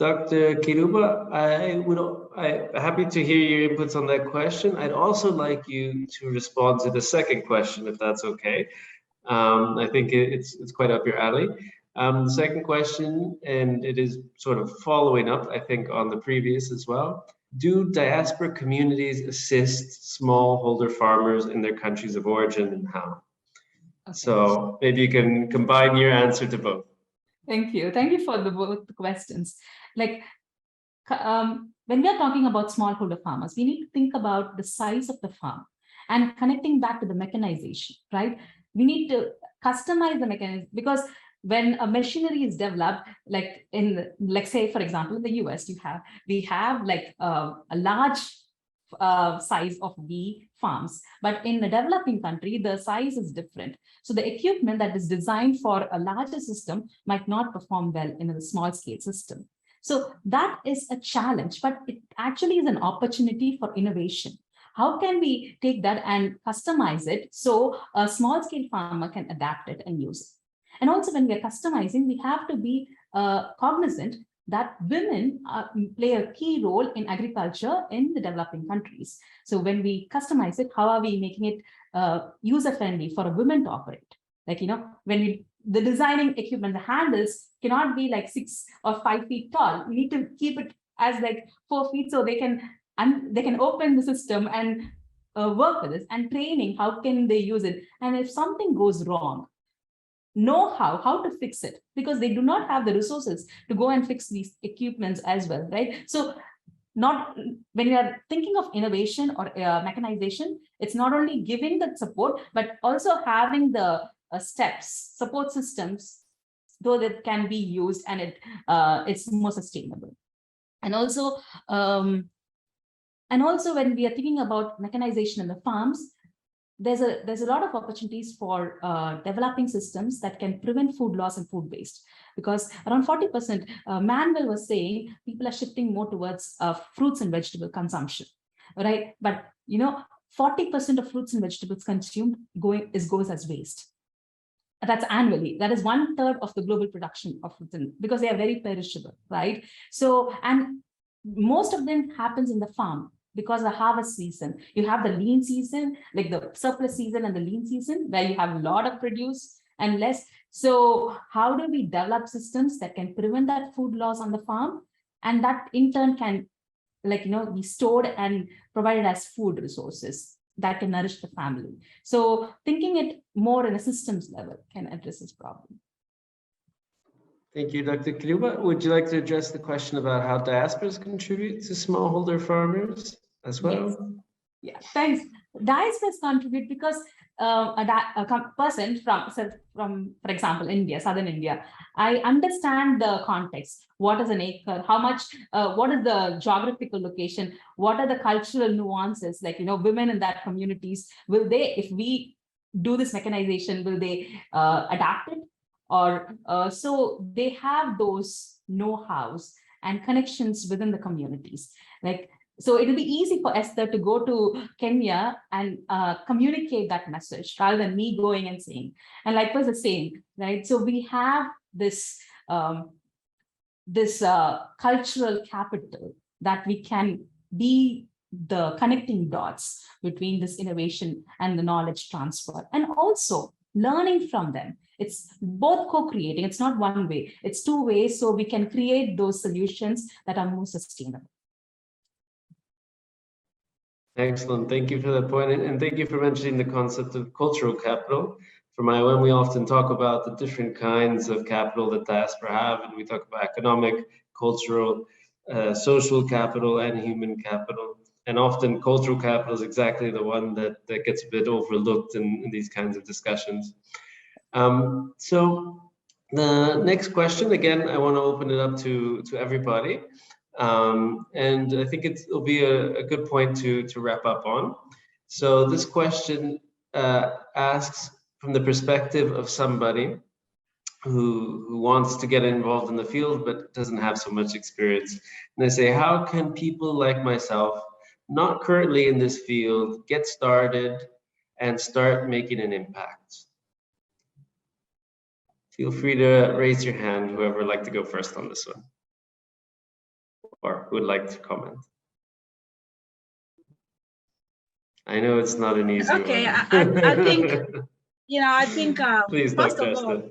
Dr. Kiroba, I'm happy to hear your inputs on that question. I'd also like you to respond to the second question, if that's okay. I think it's quite up your alley. The second question, and it is sort of following up, I think, on the previous as well. Do diaspora communities assist smallholder farmers in their countries of origin, and how? Okay. So maybe you can combine your answer to both. Thank you. Thank you for both the questions. Like, when we are talking about smallholder farmers, we need to think about the size of the farm and connecting back to the mechanization, right? We need to customize the mechanism, because when a machinery is developed, like say, for example, in the US, we have like a large size of bee farms, but in a developing country, the size is different. So the equipment that is designed for a larger system might not perform well in a small scale system. So that is a challenge, but it actually is an opportunity for innovation. How can we take that and customize it so a small scale farmer can adapt it and use it? And also when we are customizing, we have to be cognizant that women play a key role in agriculture in the developing countries. So when we customize it, how are we making it user-friendly for a woman to operate? Like, when the designing equipment, the handles cannot be like 6 or 5 feet tall. We need to keep it as like 4 feet so they can open the system and work with this. And training, how can they use it? And if something goes wrong, know how to fix it, because they do not have the resources to go and fix these equipments as well, right? So when you are thinking of innovation or mechanization, it's not only giving that support, but also having the support systems, though that can be used and it's more sustainable. And also when we are thinking about mechanization in the farms, there's a lot of opportunities for developing systems that can prevent food loss and food waste, because around 40%, Manuel was saying, people are shifting more towards fruits and vegetable consumption, right? But 40% of fruits and vegetables consumed goes as waste. That's annually. That is 1/3 of the global production of fruits, because they are very perishable, right? So, and most of them happens in the farm. Because the harvest season, you have the lean season, like the surplus season and the lean season, where you have a lot of produce and less. So how do we develop systems that can prevent that food loss on the farm? And that in turn can be stored and provided as food resources that can nourish the family. So thinking it more in a systems level can address this problem. Thank you, Dr. Kiroba. Would you like to address the question about how diasporas contribute to smallholder farmers as well? Yes. Yeah, thanks. Diasporas contribute because a person from, for example, India, Southern India, I understand the context. What is an acre? How much? What is the geographical location? What are the cultural nuances? Like, women in that communities, will they, if we do this mechanization, will they adapt it? Or so they have those know-hows and connections within the communities. So it'll be easy for Esther to go to Kenya and communicate that message rather than me going and saying. And likewise the same, right? So we have this cultural capital that we can be the connecting dots between this innovation and the knowledge transfer, and also learning from them. It's both co-creating. It's not one way. It's two ways. So we can create those solutions that are more sustainable. Excellent. Thank you for that point. And thank you for mentioning the concept of cultural capital. For my own, we often talk about the different kinds of capital that diaspora have, and we talk about economic, cultural, social capital, and human capital. And often cultural capital is exactly the one that gets a bit overlooked in these kinds of discussions. So the next question, again, I want to open it up to everybody. And I think it'll be a good point to wrap up on. So this question asks from the perspective of somebody who wants to get involved in the field but doesn't have so much experience. And they say, how can people like myself, not currently in this field, get started and start making an impact? Feel free to raise your hand, whoever would like to go first on this one. or who would like to comment? I know it's not an easy Okay, one. I think, I think Please, first Dr. of all, Esther.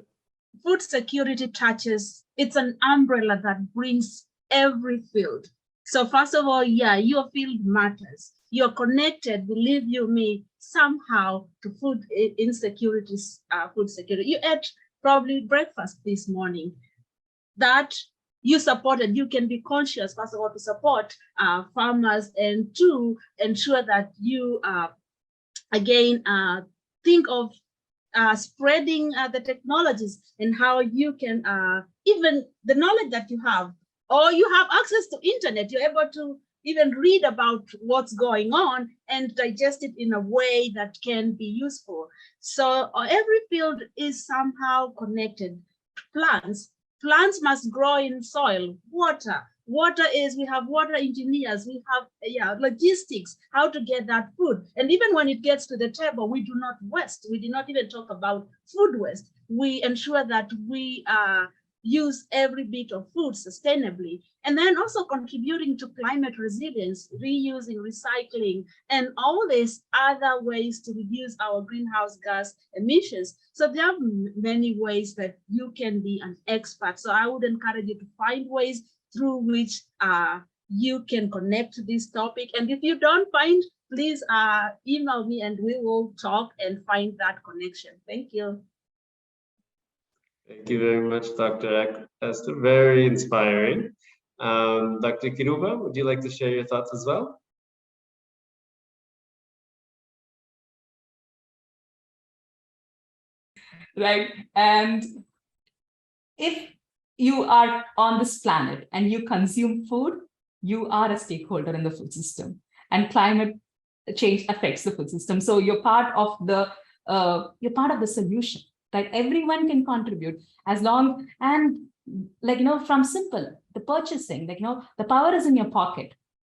food security touches, it's an umbrella that brings every field. So first of all, yeah, your field matters. You're connected, believe you me, somehow to food insecurity, food security. You ate probably breakfast this morning. That you supported, you can be conscious, first of all, to support farmers, and to ensure that you, again, think of spreading the technologies and how you can, even the knowledge that you have, or you have access to internet, you're able to even read about what's going on and digest it in a way that can be useful. So every field is somehow connected. Plants must grow in soil, water. Water is, we have water engineers, we have logistics, how to get that food. And even when it gets to the table, we do not waste. We did not even talk about food waste. We ensure that we use every bit of food sustainably. And then also contributing to climate resilience, reusing, recycling, and all these other ways to reduce our greenhouse gas emissions. So there are many ways that you can be an expert. So I would encourage you to find ways through which you can connect to this topic. And if you don't find, please email me and we will talk and find that connection. Thank you. Thank you very much, Dr. Esther. Very inspiring. Dr. Kiroba, would you like to share your thoughts as well? Right. And if you are on this planet and you consume food, you are a stakeholder in the food system, and climate change affects the food system. So you're part of the solution, right? Everyone can contribute as long, and from simple, the purchasing, the power is in your pocket.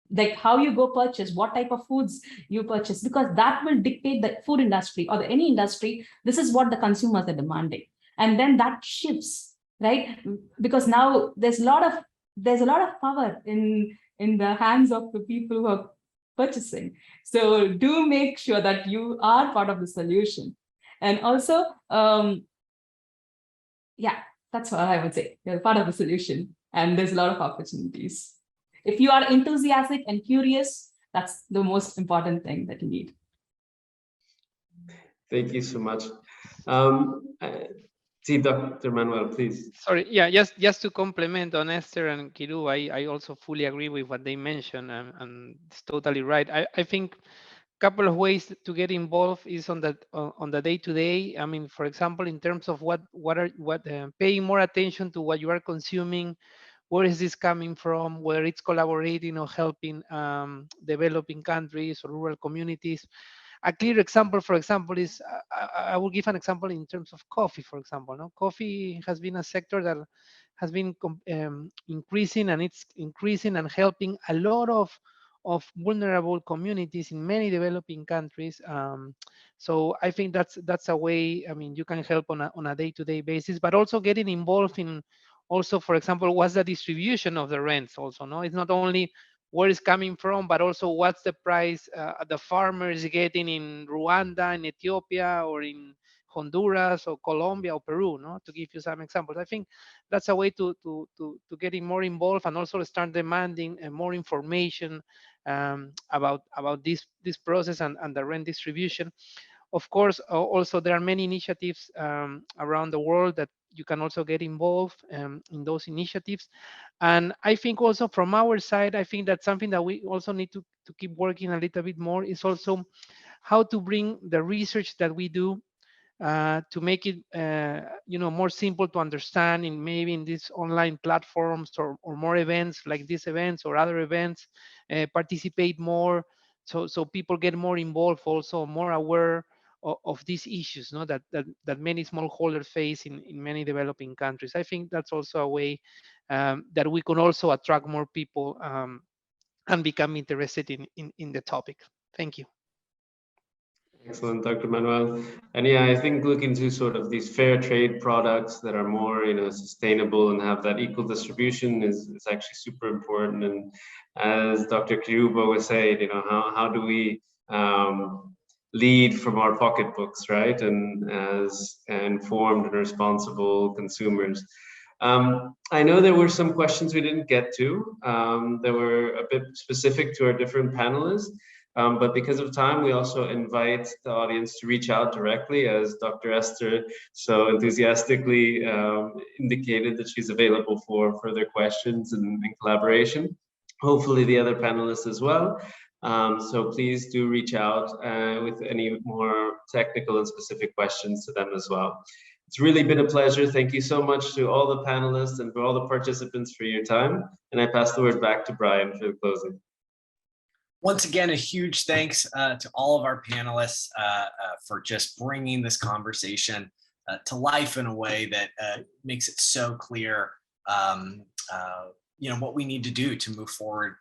Like how you go purchase, what type of foods you purchase, because that will dictate the food industry or any industry. This is what the consumers are demanding. And then that shifts, right? Because now there's a lot of power in the hands of the people who are purchasing. So do make sure that you are part of the solution. And also, that's what I would say. You're part of the solution, and there's a lot of opportunities. If you are enthusiastic and curious, that's the most important thing that you need. Thank you so much. See, Dr. Manuel, please. Sorry, yeah, just to complement on Esther and Kiru, I also fully agree with what they mentioned, and it's totally right. I think a couple of ways to get involved is on the day-to-day. I mean, for example, in terms of paying more attention to what you are consuming, where is this coming from, whether it's collaborating or helping developing countries or rural communities. A clear example, for example, is I will give an example in terms of coffee, for example. No? Coffee has been a sector that has been increasing, and it's increasing and helping a lot of vulnerable communities in many developing countries. So I think that's a way. I mean, you can help on a day-to-day basis, but also getting involved in also, for example, what's the distribution of the rents also. No, it's not only where it's coming from, but also what's the price the farmer is getting in Rwanda, in Ethiopia, or in Honduras, or Colombia, or Peru, no? To give you some examples. I think that's a way to getting more involved, and also start demanding more information about this process and the rent distribution. Of course, also there are many initiatives around the world that you can also get involved in those initiatives. And I think also from our side, I think that's something that we also need to keep working a little bit more, is also how to bring the research that we do to make it more simple to understand in maybe in these online platforms, or more events like these events or other events, participate more, so people get more involved, also more aware of these issues, no, that many smallholders face in many developing countries. I think that's also a way that we can also attract more people and become interested in the topic. Thank you. Excellent, Dr. Manuel. And yeah, I think looking to sort of these fair trade products that are more, sustainable and have that equal distribution is actually super important. And as Dr. Kiroba was saying, how do we lead from our pocketbooks, right? And as informed and responsible consumers. I know there were some questions we didn't get to. They were a bit specific to our different panelists. But because of time, we also invite the audience to reach out directly, as Dr. Esther so enthusiastically indicated that she's available for further questions and collaboration. Hopefully the other panelists as well. So please do reach out with any more technical and specific questions to them as well. It's really been a pleasure. Thank you so much to all the panelists and for all the participants for your time. And I pass the word back to Brian for the closing. Once again, a huge thanks to all of our panelists for just bringing this conversation to life in a way that makes it so clear, what we need to do to move forward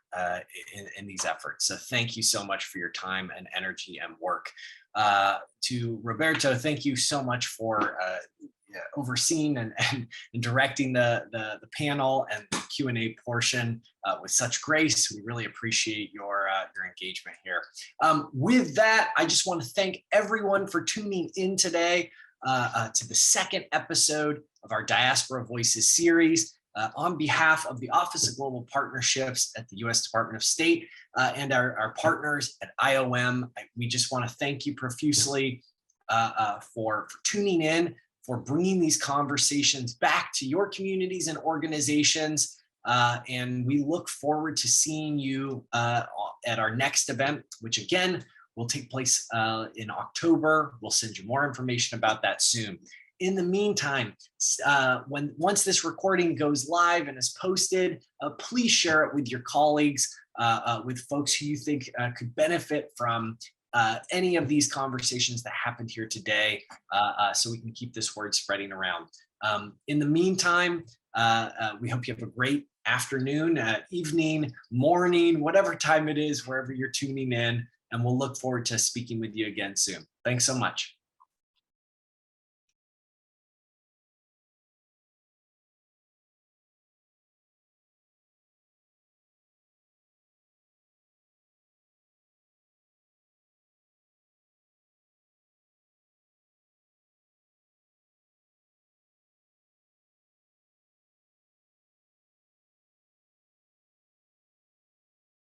in these efforts. So thank you so much for your time and energy and work. To Roberto, thank you so much for overseeing and directing the panel and the Q&A portion with such grace. We really appreciate your engagement here. With that, I just want to thank everyone for tuning in today to the second episode of our Diaspora Voices series. On behalf of the Office of Global Partnerships at the U.S. Department of State and our partners at IOM, we just want to thank you profusely for tuning in, for bringing these conversations back to your communities and organizations. And we look forward to seeing you at our next event, which again will take place in October. We'll send you more information about that soon. In the meantime, once this recording goes live and is posted, please share it with your colleagues, with folks who you think could benefit from any of these conversations that happened here today, so we can keep this word spreading around. In the meantime, we hope you have a great afternoon, evening, morning, whatever time it is, wherever you're tuning in, and we'll look forward to speaking with you again soon. Thanks so much.